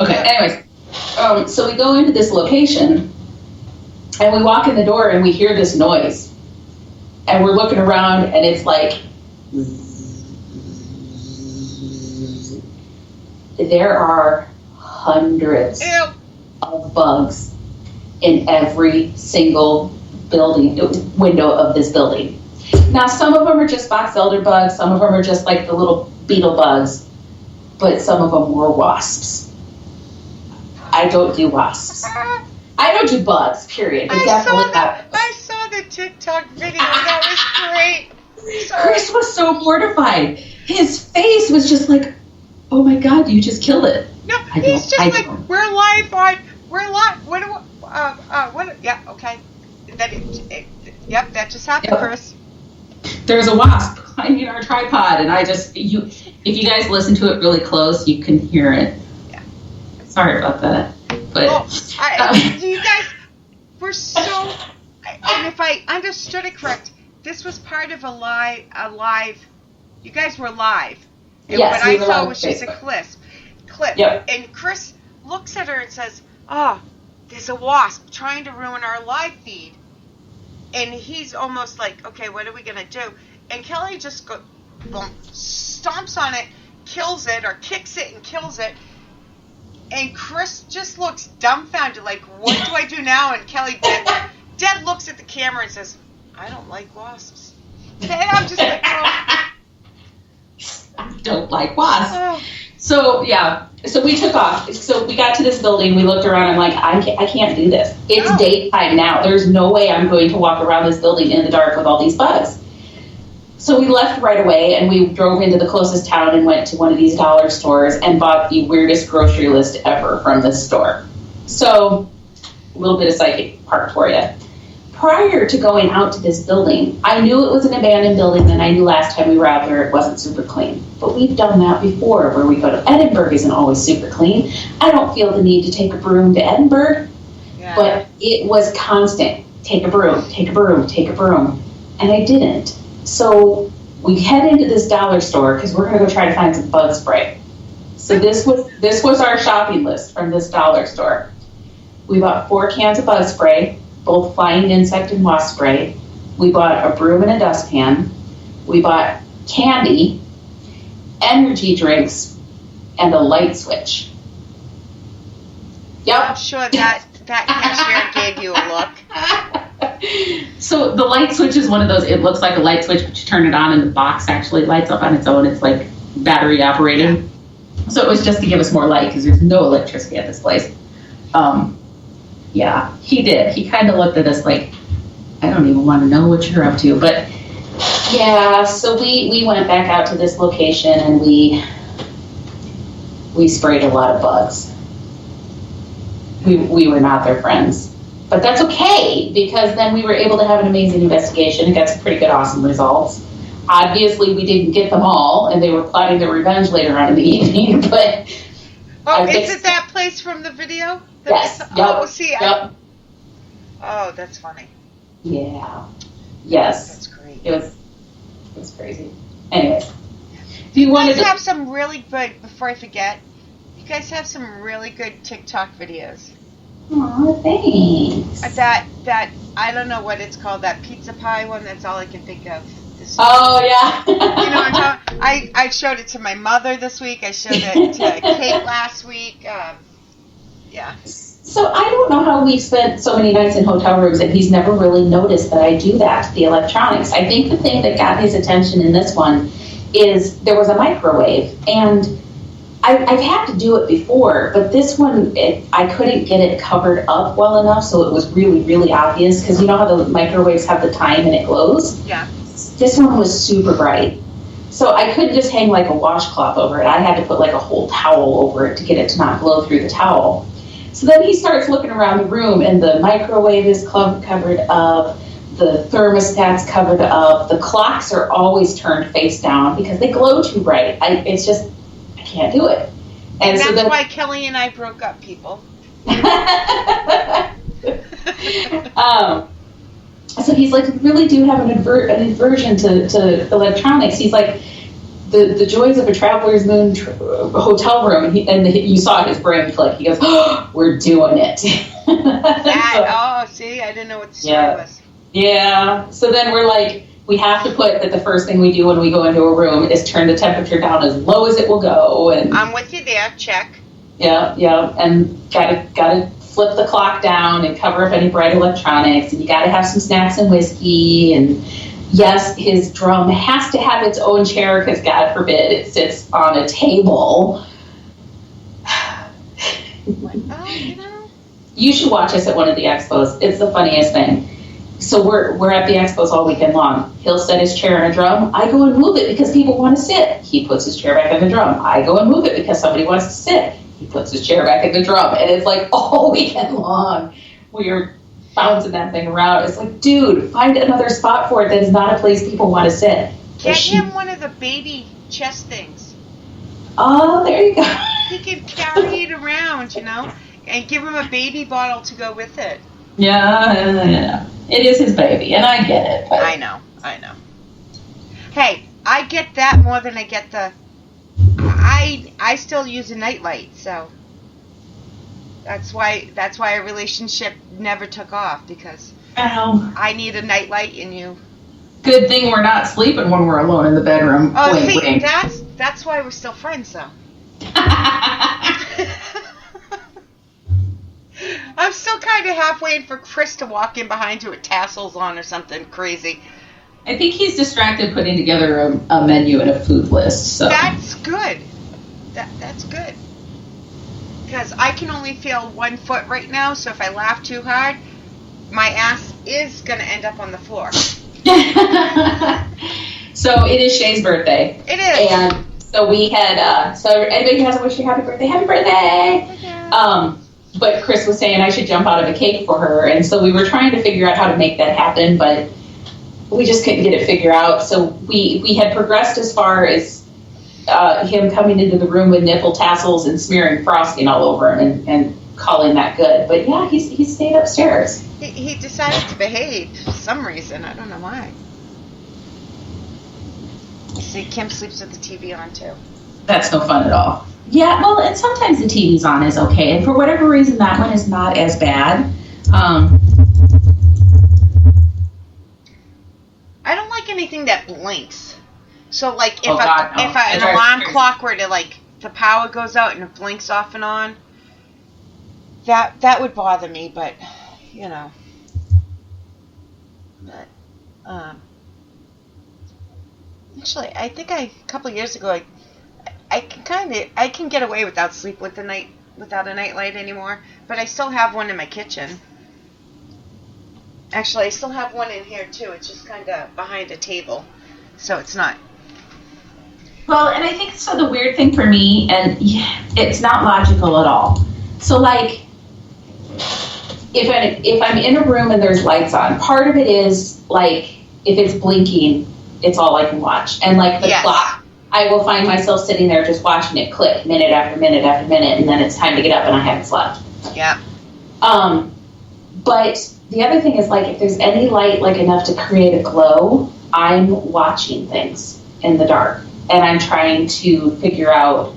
Okay, anyways. So we go into this location, and we walk in the door, and we hear this noise. And we're looking around, and it's like... There are hundreds of bugs in every single window of this building. Now, some of them are just box elder bugs, some of them are just like the little beetle bugs, but some of them were wasps. I don't do wasps. I don't do bugs, period. But I saw the TikTok video. That was great. Sorry. Chris was so mortified. His face was just like, oh my God, you just killed it. No, he's just like, we're live on, yeah, okay. Yep, that just happened, Chris. There's a wasp climbing our tripod, and if you guys listen to it really close, you can hear it. Yeah. Sorry about that. But you guys were so, and if I understood it correct, this was part of a live, you guys were live. And yes, what I saw was just a clip. Yep. And Chris looks at her and says, there's a wasp trying to ruin our live feed. And he's almost like, okay, what are we going to do? And Kelly just stomps on it, kills it, or kicks it and kills it. And Chris just looks dumbfounded, like, what do I do now? And Kelly dead looks at the camera and says, I don't like wasps. And I'm just like, I don't like wasps. So, yeah. So we took off. So we got to this building. We looked around. I'm like, I can't do this. It's daytime now. There's no way I'm going to walk around this building in the dark with all these bugs. So we left right away, and we drove into the closest town and went to one of these dollar stores and bought the weirdest grocery list ever from this store. So a little bit of psychic part for you. Prior to going out to this building, I knew it was an abandoned building, and I knew last time we were out there it wasn't super clean. But we've done that before, where we go to Edinburgh isn't always super clean. I don't feel the need to take a broom to Edinburgh, but it was constant. Take a broom, take a broom, take a broom. And I didn't. So we head into this dollar store because we're going to go try to find some bug spray. So this was our shopping list from this dollar store. We bought 4 cans of bug spray, both flying insect and wasp spray. We bought a broom and a dustpan. We bought candy, energy drinks, and a light switch. Yep. I'm sure that cashier gave you a look. So the light switch is one of those, it looks like a light switch, but you turn it on and the box actually lights up on its own. It's like battery operated. So it was just to give us more light because there's no electricity at this place. Yeah, he did. He kind of looked at us like, I don't even want to know what you're up to. But yeah, so we went back out to this location and we sprayed a lot of bugs. We were not their friends. But that's okay, because then we were able to have an amazing investigation and got some pretty good, awesome results. Obviously, we didn't get them all, and they were plotting their revenge later on in the evening, but... Oh, is it that place from the video? Yes. Oh, see, yep. Oh, that's funny. Yeah. Yes. That's great. It was crazy. Anyways. If you wanted to... have some really good, before I forget, you guys have some really good TikTok videos. Aw, thanks. That I don't know what it's called, that pizza pie one, that's all I can think of. Oh, yeah. You know what I'm talking about? I showed it to my mother this week. I showed it to Kate last week. Yeah. So I don't know how we've spent so many nights in hotel rooms and he's never really noticed that I do that, the electronics. I think the thing that got his attention in this one is there was a microwave, and I've had to do it before, but this one, I couldn't get it covered up well enough, so it was really, really obvious, because you know how the microwaves have the time and it glows? Yeah. This one was super bright. So I couldn't just hang like a washcloth over it. I had to put like a whole towel over it to get it to not glow through the towel. So then he starts looking around the room, and the microwave is covered up, the thermostat's covered up, the clocks are always turned face down because they glow too bright. I can't do it. And so that's why Kelly and I broke up, people. So he's like, really do have an aversion to electronics. He's like, the joys of a traveler's moon hotel room, and you saw his brain click. He goes, oh, we're doing it. See, I didn't know what the story was. Yeah. So then we're like, we have to put that the first thing we do when we go into a room is turn the temperature down as low as it will go. And I'm with you there. Check. Yeah, and gotta flip the clock down and cover up any bright electronics, and you gotta have some snacks and whiskey, and yes, his drum has to have its own chair because God forbid it sits on a table. You should watch us at one of the expos. It's the funniest thing. So we're at the expos all weekend long. He'll set his chair in a drum. I go and move it because people want to sit. He puts his chair back in the drum. I go and move it because somebody wants to sit. He puts his chair back in the drum. And it's like all weekend long. We're bouncing that thing around. It's like, dude, find another spot for it that is not a place people want to sit. Get him one of the baby chest things. Oh, there you go. He can carry it around, and give him a baby bottle to go with it. Yeah. It is his baby, and I get it. But. I know. Hey, I get that more than I get the... I still use a nightlight, so... That's why a relationship never took off, because I need a nightlight and you... Good thing we're not sleeping when we're alone in the bedroom. Oh, see, that's why we're still friends, though. I'm still kind of half waiting for Chris to walk in behind you with tassels on or something crazy. I think he's distracted putting together a menu and a food list. So that's good. That's good. Because I can only feel 1 foot right now, so if I laugh too hard, my ass is going to end up on the floor. So it is Shea's birthday. It is. And so we had, so anybody who hasn't wished you happy birthday, happy birthday! Okay. But Chris was saying I should jump out of a cake for her, and so we were trying to figure out how to make that happen, but we just couldn't get it figured out. So we had progressed as far as him coming into the room with nipple tassels and smearing frosting all over him and calling that good. But yeah, he stayed upstairs. He decided to behave for some reason. I don't know why. See, Kim sleeps with the TV on too. That's no fun at all. Yeah, well, and sometimes the TV's on is okay, and for whatever reason, that one is not as bad. I don't like anything that blinks. So, like, if if an alarm clock were to, like, the power goes out and it blinks off and on, that would bother me, but, you know. But, actually, I think a couple of years ago, I can get away without without a nightlight anymore, but I still have one in my kitchen. Actually, I still have one in here too. It's just kind of behind a table, so it's not. Well, and I think so. The weird thing for me, and it's not logical at all. So, like, if I'm in a room and there's lights on, part of it is like if it's blinking, it's all I can watch, and like the clock. I will find myself sitting there just watching it click minute after minute after minute, and then it's time to get up and I haven't slept. Yeah. But the other thing is, like, if there's any light, like, enough to create a glow, I'm watching things in the dark. And I'm trying to figure out,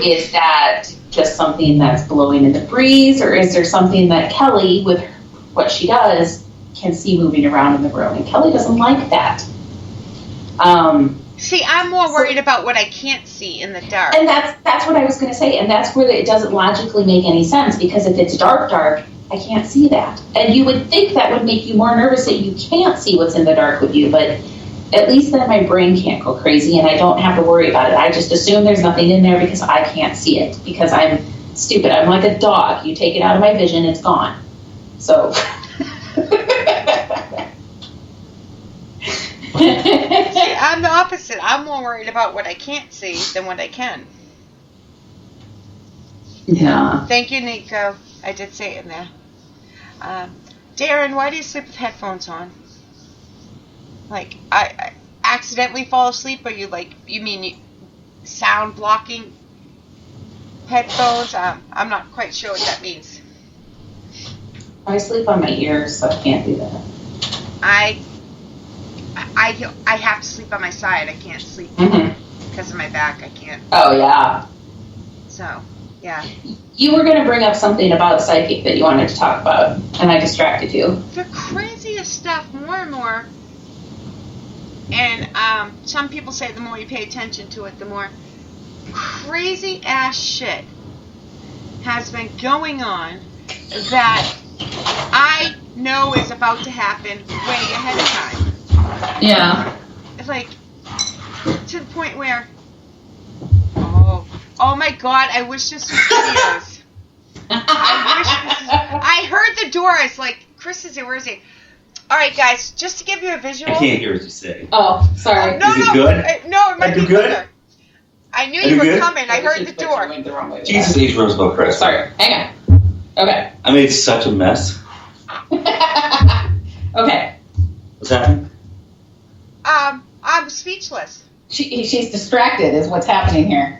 is that just something that's blowing in the breeze, or is there something that Kelly, with what she does, can see moving around in the room? And Kelly doesn't like that. See, I'm more worried about what I can't see in the dark. And that's what I was going to say. And that's where it doesn't logically make any sense, because if it's dark, I can't see that. And you would think that would make you more nervous that you can't see what's in the dark with you, but at least then my brain can't go crazy and I don't have to worry about it. I just assume there's nothing in there because I can't see it, because I'm stupid. I'm like a dog. You take it out of my vision, it's gone. So... opposite. I'm more worried about what I can't see than what I can. Yeah. Thank you, Nico. I did say it in there. Darren, why do you sleep with headphones on? Like, I accidentally fall asleep, or you mean sound blocking headphones? I'm not quite sure what that means. I sleep on my ears, so I can't do that. I have to sleep on my side. I can't sleep because of my back. I can't. Oh, yeah. So, yeah. You were going to bring up something about psychic that you wanted to talk about, and I distracted you. The craziest stuff, more and more. And some people say the more you pay attention to it, the more crazy ass shit has been going on that I know is about to happen way ahead of time. Yeah. It's like, to the point where, oh my God, I wish this was videos. I heard the door. It's like, Chris is here, where is he? All right, guys, just to give you a visual. I can't hear what you say. Oh, sorry. Is it good? No, it might be good? better. I knew you were coming. I heard the door. Jesus H. Roosevelt Chris. Sorry, hang on. Okay. I made such a mess. Okay. What's happening? I'm speechless. She's distracted is what's happening here.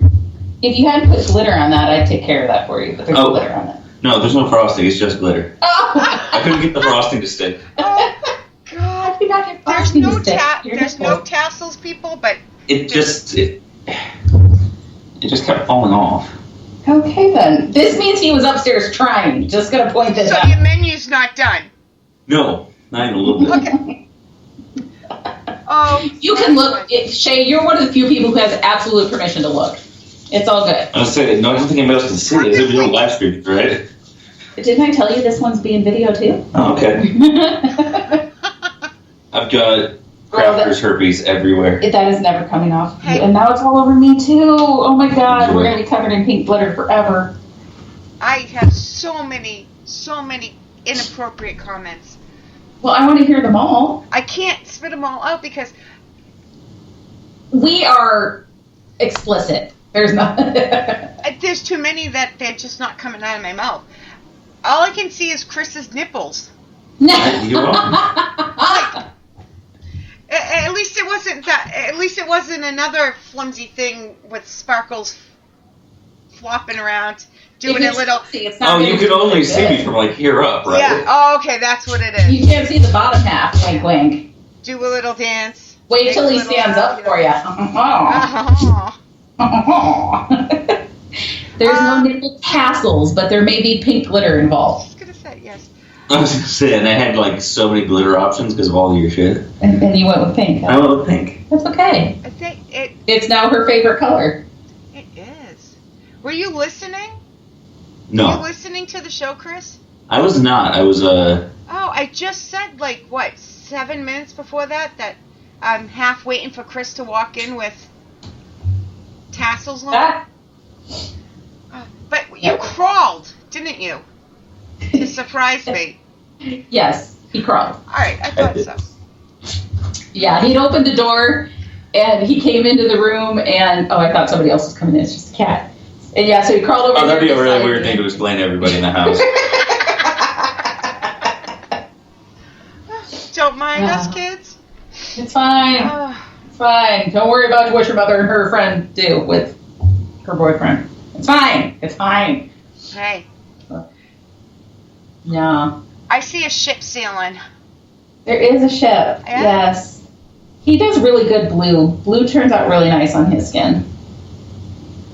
If you hadn't put glitter on that, I'd take care of that for you, but there's glitter on it. No, there's no frosting. It's just glitter. Oh. I couldn't get the frosting to stick. Oh, God. There's no tassels, people, but... It just kept falling off. Okay, then. This means he was upstairs trying. Just going to point this out. So your menu's not done? No, not even a little bit. Okay. Oh, you can look. Shea, you're one of the few people who has absolute permission to look. It's all good. I was saying, no, I don't think anybody else can see it. We don't live stream, right? Didn't I tell you this one's being video too? Oh, okay. I've got crafter's herpes everywhere. That is never coming off. Hey. And now it's all over me too. Oh my God, we're going to be covered in pink glitter forever. I have so many inappropriate comments. Well, I want to hear them all. I can't spit them all out because... We are explicit. There's not... There's too many that they're just not coming out of my mouth. All I can see is Chris's nipples. You're wrong. At least it wasn't that. At least it wasn't another flimsy thing with sparkles flopping around, doing a little. Oh, you can only see me from like here up, right? Yeah. Oh, okay, that's what it is. You can't see the bottom half. Wink, wink. Do a little dance. Wait till he stands up for you. There's no nipple tassels, but there may be pink glitter involved. I was gonna say yes. I was gonna say, and I had like so many glitter options because of all of your shit. And you went with pink. Huh? I went with pink. That's okay. I think it. It's now her favorite color. It is. Were you listening? No. Were you listening to the show, Chris? I was not. I was Oh, I just said 7 minutes before that I'm half waiting for Chris to walk in with tassels on. But you crawled, didn't you? To surprise me. Yes, he crawled. All right, I thought so. Yeah, he'd opened the door, and he came into the room, and I thought somebody else was coming in. It's just a cat. And yeah, so he crawled over. Oh, that'd be a really weird thing to explain to everybody in the house. Don't mind us, kids. It's fine. It's fine. Don't worry about what your mother and her friend do with her boyfriend. It's fine. It's fine. Hey. Yeah. I see a ship sailing. There is a ship. Yeah. Yes. He does really good blue. Blue turns out really nice on his skin.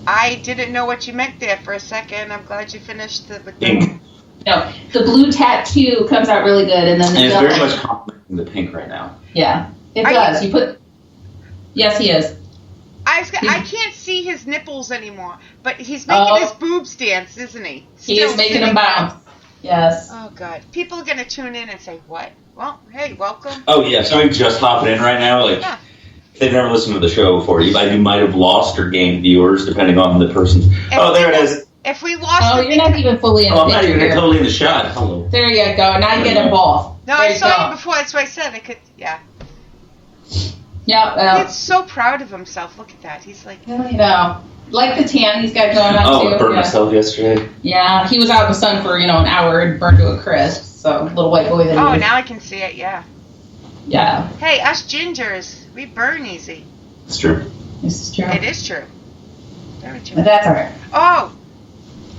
I didn't know what you meant there for a second. I'm glad you finished the Pink. No, the blue tattoo comes out really good, and then and it's very much complementing the pink right now. Yeah, it does. You put. Yes, he is. I can't see his nipples anymore, but he's making his boobs dance, isn't he? He is making them bounce. Yes. Oh, God. People are going to tune in and say, what? Well, hey, welcome. Oh, yeah. Somebody just hopping in right now. Yeah. They've never listened to the show before. You might have lost or gained viewers, depending on the person's... there it is. If we lost... you're not even fully in the I'm not even here. totally in the shot. Hello. There you go. Now you get involved. No, I saw you before. That's what I said. I could... Yeah. Yeah. He's so proud of himself. Look at that. He's like, Like the tan he's got going on, too. I burned myself yesterday. Yeah, he was out in the sun for, an hour and burned to a crisp. So, little white boy that he oh, is. now I can see it, yeah. Yeah. Hey, us gingers, we burn easy. It's true. This is true. It is true. Very true. But that's all right. Oh,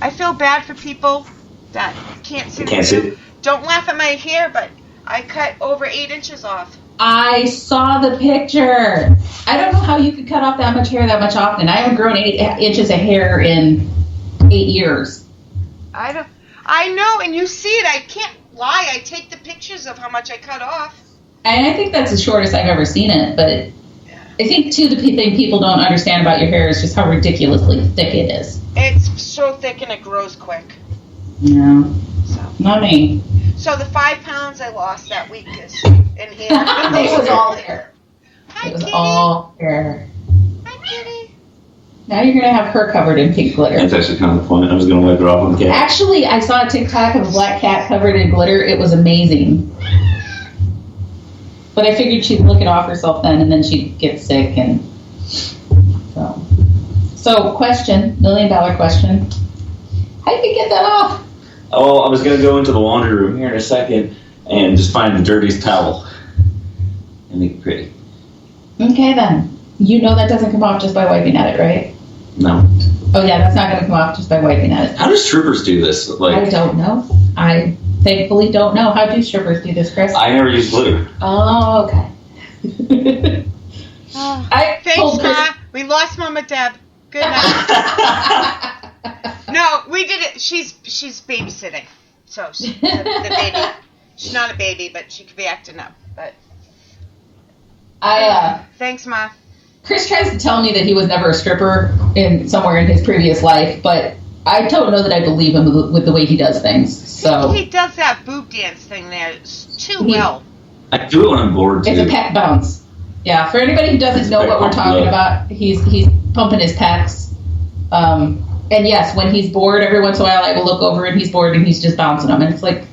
I feel bad for people that can't see the video. Don't laugh at my hair, but I cut over 8 inches off. I saw the picture. I don't know how you could cut off that much hair that much often. I haven't grown 8 inches of hair in 8 years. I know, and you see it. I can't lie. I take the pictures of how much I cut off. And I think that's the shortest I've ever seen it. But I think, too, the thing people don't understand about your hair is just how ridiculously thick it is. It's so thick and it grows quick. Yeah. So. Not me. So the 5 pounds I lost that week is in here. It was all hair. Hi, It was Kitty. all hair. Hi, Kitty. Now you're going to have her covered in pink glitter. That's actually kind of the point. I was going to wipe it off on the cat. Actually, I saw a TikTok of a black cat covered in glitter. It was amazing. But I figured she'd lick it off herself then, and then she'd get sick. And so question, $1 million question. How do you get that off? Oh, I was going to go into the laundry room here in a second and just find the dirtiest towel and make it pretty. Okay, then. You know that doesn't come off just by wiping at it, right? No. Oh, yeah, that's not going to come off just by wiping at it. How do strippers do this? I don't know. I thankfully don't know. How do strippers do this, Chris? I never use glue. Oh, okay. Thanks, Ma. We lost Mama Deb. Good night. No, we did it. She's babysitting. So the baby. She's not a baby, but she could be acting up. But thanks, Ma. Chris tries to tell me that he was never a stripper somewhere in his previous life, but I don't know that I believe him with the way he does things. So he does that boob dance thing there too well. I do it when I'm bored too. It's a pec bounce. Yeah, for anybody who doesn't know what we're talking about, he's pumping his pecs. And yes, when he's bored, every once in a while I will look over and he's bored and he's just bouncing them, and it's like,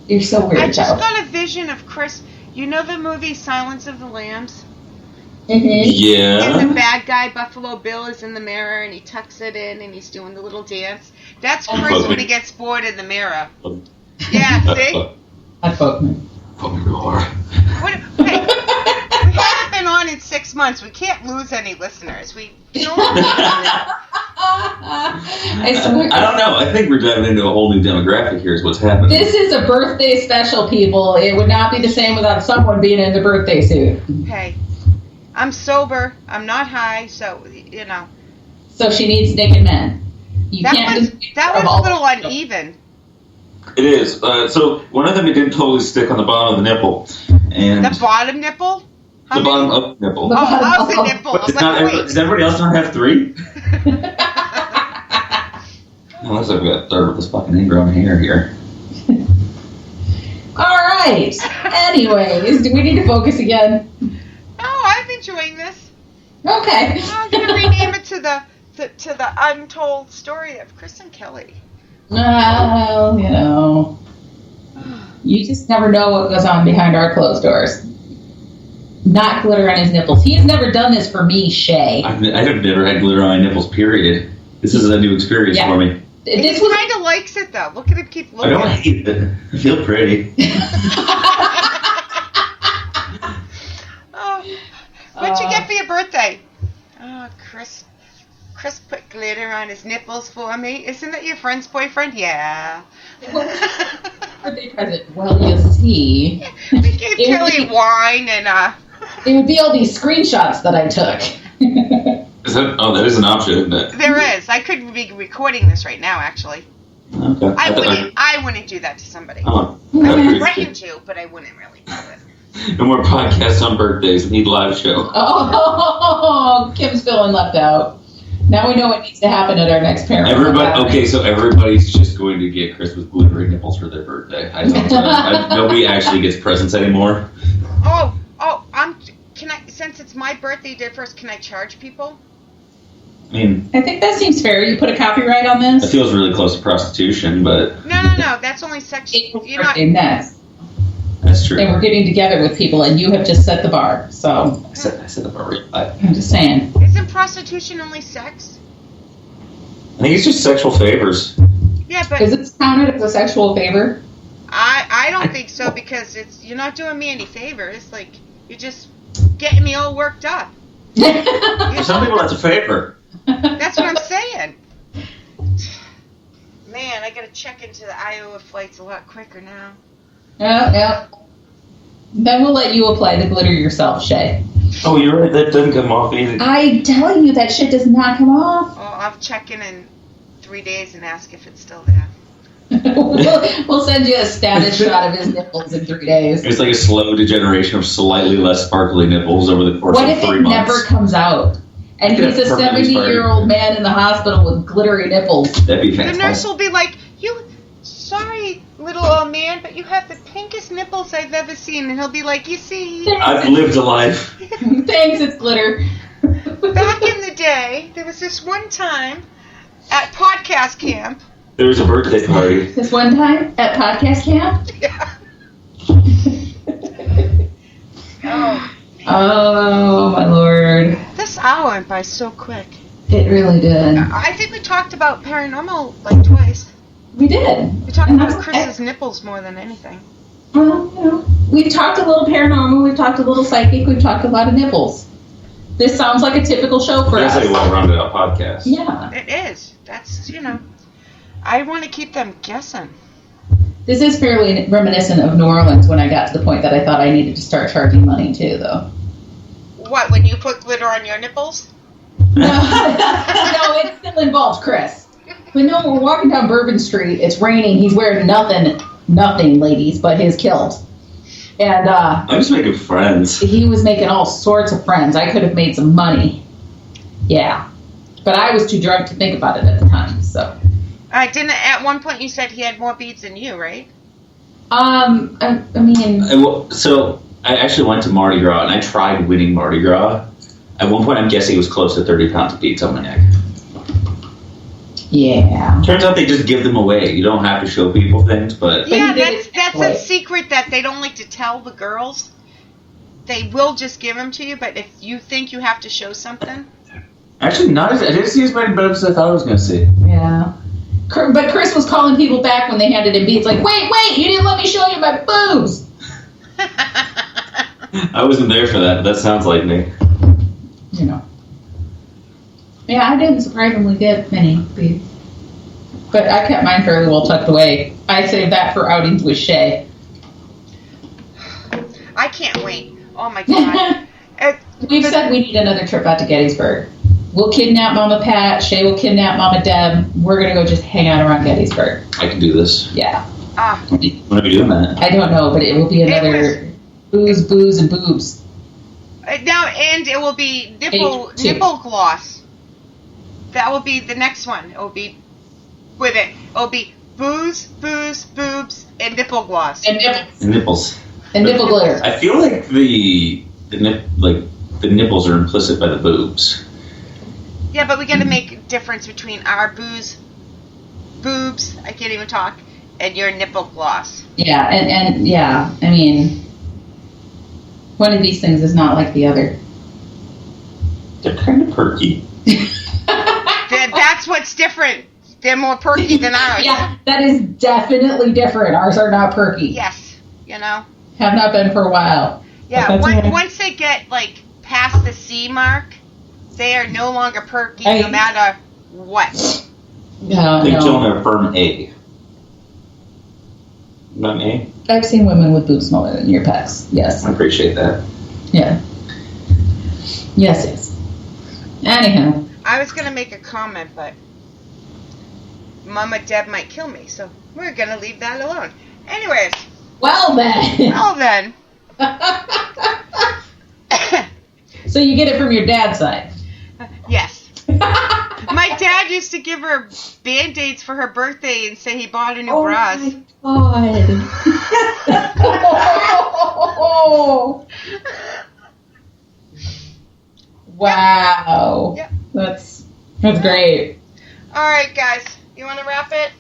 you're so weird. I just got a vision of Chris. You know the movie Silence of the Lambs? Mm-hmm. Yeah. And the bad guy, Buffalo Bill, is in the mirror and he tucks it in and he's doing the little dance. That's Chris when he gets bored in the mirror. Yeah, see? That's Pokemon. Hey, we haven't been on in 6 months. We can't lose any listeners. I don't know. I think we're diving into a whole new demographic here is what's happening. This is a birthday special, people. It would not be the same without someone being in the birthday suit. Hey, I'm sober. I'm not high, so, So she needs naked men. That was a little uneven. It is. So one of them it didn't totally stick on the bottom of the nipple. And the bottom nipple? The bottom of the nipple. Oh, the nipple. Does everybody else not have 3? Unless I've got a third of this fucking ingrown hair here. All right. Anyways, do we need to focus again? No, I'm enjoying this. Okay. I'm going to rename it to the untold story of Chris and Kelly. Well, you just never know what goes on behind our closed doors. Not glitter on his nipples. He has never done this for me, Shea. I've never had glitter on my nipples, period. This is a new experience for me. He kind of likes it, though. Look at him keep looking. I don't hate it. I feel pretty. What'd you get for your birthday? Oh, Chris put glitter on his nipples for me. Isn't that your friend's boyfriend? Yeah. Birthday present. Well, you see. We gave Kelly wine and it would be all these screenshots that I took. That is an option, isn't it? There is. I could be recording this right now, actually. Okay. I wouldn't do that to somebody. Oh, I would threaten to, but I wouldn't really do it. No more podcasts on birthdays. We need a live show. Oh, Kim's feeling left out. Now we know what needs to happen at our next parent. So everybody's just going to get Chris with glittery nipples for their birthday. Nobody actually gets presents anymore. Since it's my birthday day first, can I charge people? I think that seems fair. You put a copyright on this? It feels really close to prostitution, but... No. That's only section... That's true. And we're getting together with people, and you have just set the bar. So I said the bar really high. I'm just saying. Isn't prostitution only sex? I think it's just sexual favors. Yeah, but Is it counted as a sexual favor? I don't think so, because you're not doing me any favors. Like, you're just getting me all worked up. For some people, that's a favor. That's what I'm saying. Man, I gotta check into the Iowa flights a lot quicker now. Yeah. Then we'll let you apply the glitter yourself, Shea. Oh, you're right. That doesn't come off easy. I'm telling you, that shit does not come off. Oh, I'll check in 3 days and ask if it's still there. we'll send you a status shot of his nipples in 3 days. It's like a slow degeneration of slightly less sparkly nipples over the course What of if 3 it months. never comes out? And he's a 70-year-old man in the hospital with glittery nipples. That'd be The fantastic. nurse will be like, sorry, little old man, but you have the pinkest nipples I've ever seen. And he'll be like, you see, I've lived a life. Thanks, it's glitter. back in the day, there was this one time at podcast camp. There was a birthday party. This one time at podcast camp? Yeah. Oh, Oh, my lord. this hour went by so quick. It really did. I think we talked about paranormal like twice. We did. We talked And about that's Chris's nipples more than anything. Well, we've talked a little paranormal, we've talked a little psychic, we've talked a lot of nipples. This sounds like a typical show for It's us. like a well-rounded out podcast. Yeah. It is. That's, I want to keep them guessing. This is fairly reminiscent of New Orleans when I got to the point that I thought I needed to start charging money too, though. What, when you put glitter on your nipples? No, it still involves Chris. But no, we're walking down Bourbon Street. It's raining. He's wearing nothing, ladies, but his kilt. And I'm just making friends. he was making all sorts of friends. I could have made some money. Yeah. But I was too drunk to think about it at the time, so. Didn't at one point you said he had more beads than you, right? I mean, So I actually went to Mardi Gras, and I tried winning Mardi Gras. At one point, I'm guessing it was close to 30 pounds of beads on my neck. yeah. Turns out they just give them away. You don't have to show people things, but Yeah, he did that's it a secret that they don't like to tell the girls. They will just give them to you, but if you think you have to show something. actually not as I didn't see as many boobs as I thought I was going to see. Yeah. But Chris was calling people back when they handed him beads, like, wait, you didn't let me show you my boobs. I wasn't there for that, but that sounds like me. Yeah, I didn't surprisingly get many beads. But I kept mine fairly well tucked away. I saved that for outings with Shea. I can't wait. Oh my god. We've said we need another trip out to Gettysburg. We'll kidnap Mama Pat. Shay will kidnap Mama Deb. We're going to go just hang out around Gettysburg. I can do this. Yeah. When are we doing that? I don't know, but it will be another booze, and boobs. Now, and it will be H2. nipple gloss. That will be the next one. It will be with it. It will be booze, boobs, and nipple gloss. And nipples. The nipples. And nipple glitter. I feel like the nipples are implicit by the boobs. Yeah, but we got to make a difference between our boobs, I can't even talk, and your nipple gloss. Yeah, and yeah, I mean, one of these things is not like the other. They're kind of perky. That's what's different. They're more perky than ours. Yeah, that is definitely different. Ours are not perky. Yes, Have not been for a while. Yeah, once they get, past the C mark, they are no longer perky no matter what. No, They tell them they're firm A. Not A? I've seen women with boobs smaller than your pecs. Yes. I appreciate that. Yeah. Yes. Anyhow. I was going to make a comment, but Mama Deb might kill me, so we're going to leave that alone. Anyways. Well then. So you get it from your dad's side? Yes. My dad used to give her Band-Aids for her birthday and say he bought her new bras. My God. Wow. Yep. That's great. All right, guys. You want to wrap it?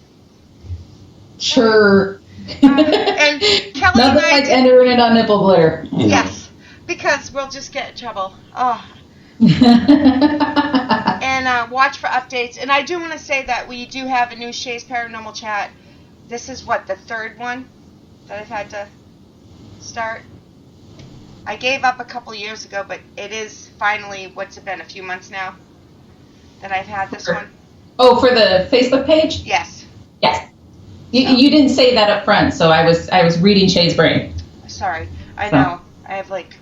Sure. And Kelly Nothing and I like entering it on nipple glitter. yes, because we'll just get in trouble. Oh. And watch for updates. And I do want to say that we do have a new Shea's Paranormal Chat. This is what, the third one that I've had to start? I gave up a couple years ago, but it is finally, what's it been, a few months now that I've had this one. Oh, for the Facebook page? Yes. Yes. You didn't say that up front, so I was reading Shea's brain. Sorry. I know. I have like...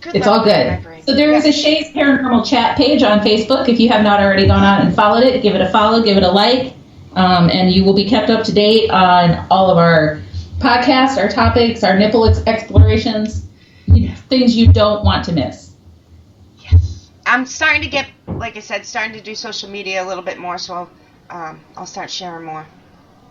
It's all good. So there is a Shea's Paranormal Chat page on Facebook. If you have not already gone out and followed it, give it a follow, give it a like, and you will be kept up to date on all of our podcasts, our topics, our nipple explorations, things you don't want to miss. Yes. I'm starting to get, like I said, starting to do social media a little bit more, so I'll start sharing more.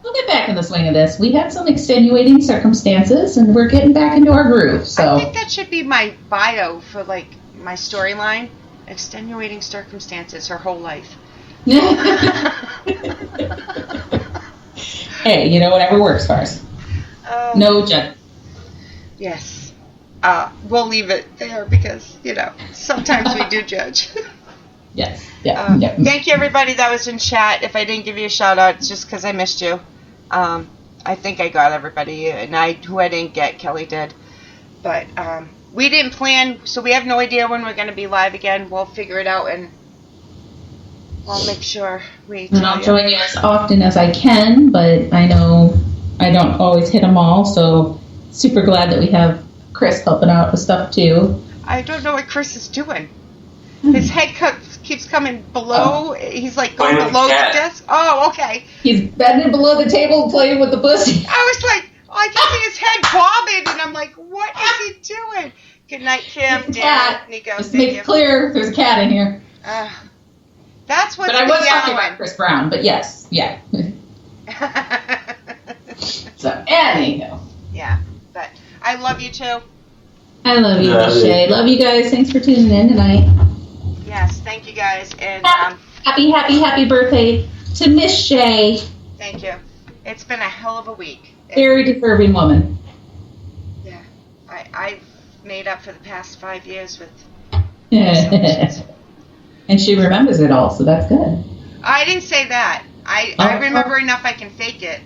We'll get back in the swing of this. We had some extenuating circumstances, and we're getting back into our groove. So I think that should be my bio for, like, my storyline. Extenuating circumstances her whole life. Hey, whatever works for us. No judgment. Yes. We'll leave it there because, sometimes we do judge. Yes. Yeah. Thank you, everybody that was in chat. If I didn't give you a shout out, it's just because I missed you. I think I got everybody, and who I didn't get, Kelly did. But we didn't plan, so we have no idea when we're going to be live again. We'll figure it out, and we'll make sure we. And I'll join you as often as I can, but I know I don't always hit them all. So super glad that we have Chris helping out with stuff too. I don't know what Chris is doing. His head keeps coming below. He's like going below the desk. Oh, okay. He's bending below the table playing with the pussy. I was like, I can see his head bobbing, and I'm like, what is he doing? Good night, Kim, Dan, Nico. Just make it clear there's a cat in here. That's what's But I was talking about Chris Brown, but yes, yeah. So, anyhow. Yeah, but I love you too. I love you, Shea. Love you guys. Thanks for tuning in tonight. Yes, thank you guys, and happy birthday to Miss Shea. Thank you. It's been a hell of a week. Very deserving woman. Yeah, I've made up for the past 5 years with. And she remembers it all, so that's good. I didn't say that. I remember enough I can fake it.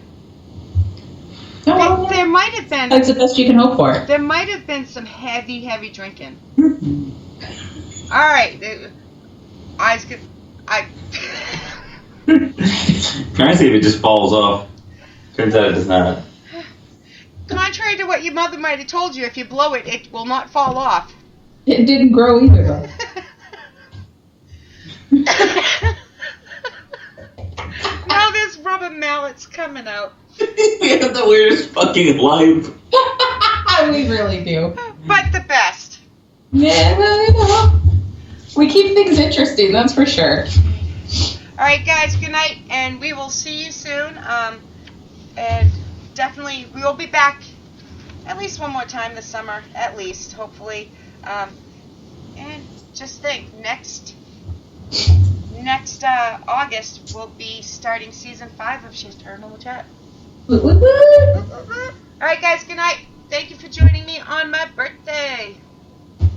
Oh, there might have been. That's the best you can hope for. There might have been some heavy drinking. Mm-hmm. All right. Trying to see if it just falls off. Turns out it does not. Contrary to what your mother might have told you, if you blow it, it will not fall off. It didn't grow either, though. Now there's rubber mallets coming out. We have the weirdest fucking life. We really do. But the best. Yeah, well, we keep things interesting, that's for sure. All right, guys, good night, and we will see you soon. And definitely, we will be back at least one more time this summer, at least, hopefully. And just think, next August, we'll be starting season 5 of Shea's Paranormal Chat. Woo, woo, woo. All right, guys, good night. Thank you for joining me on my birthday.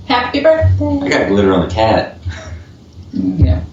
Happy birthday. I got glitter on the cat. Yeah.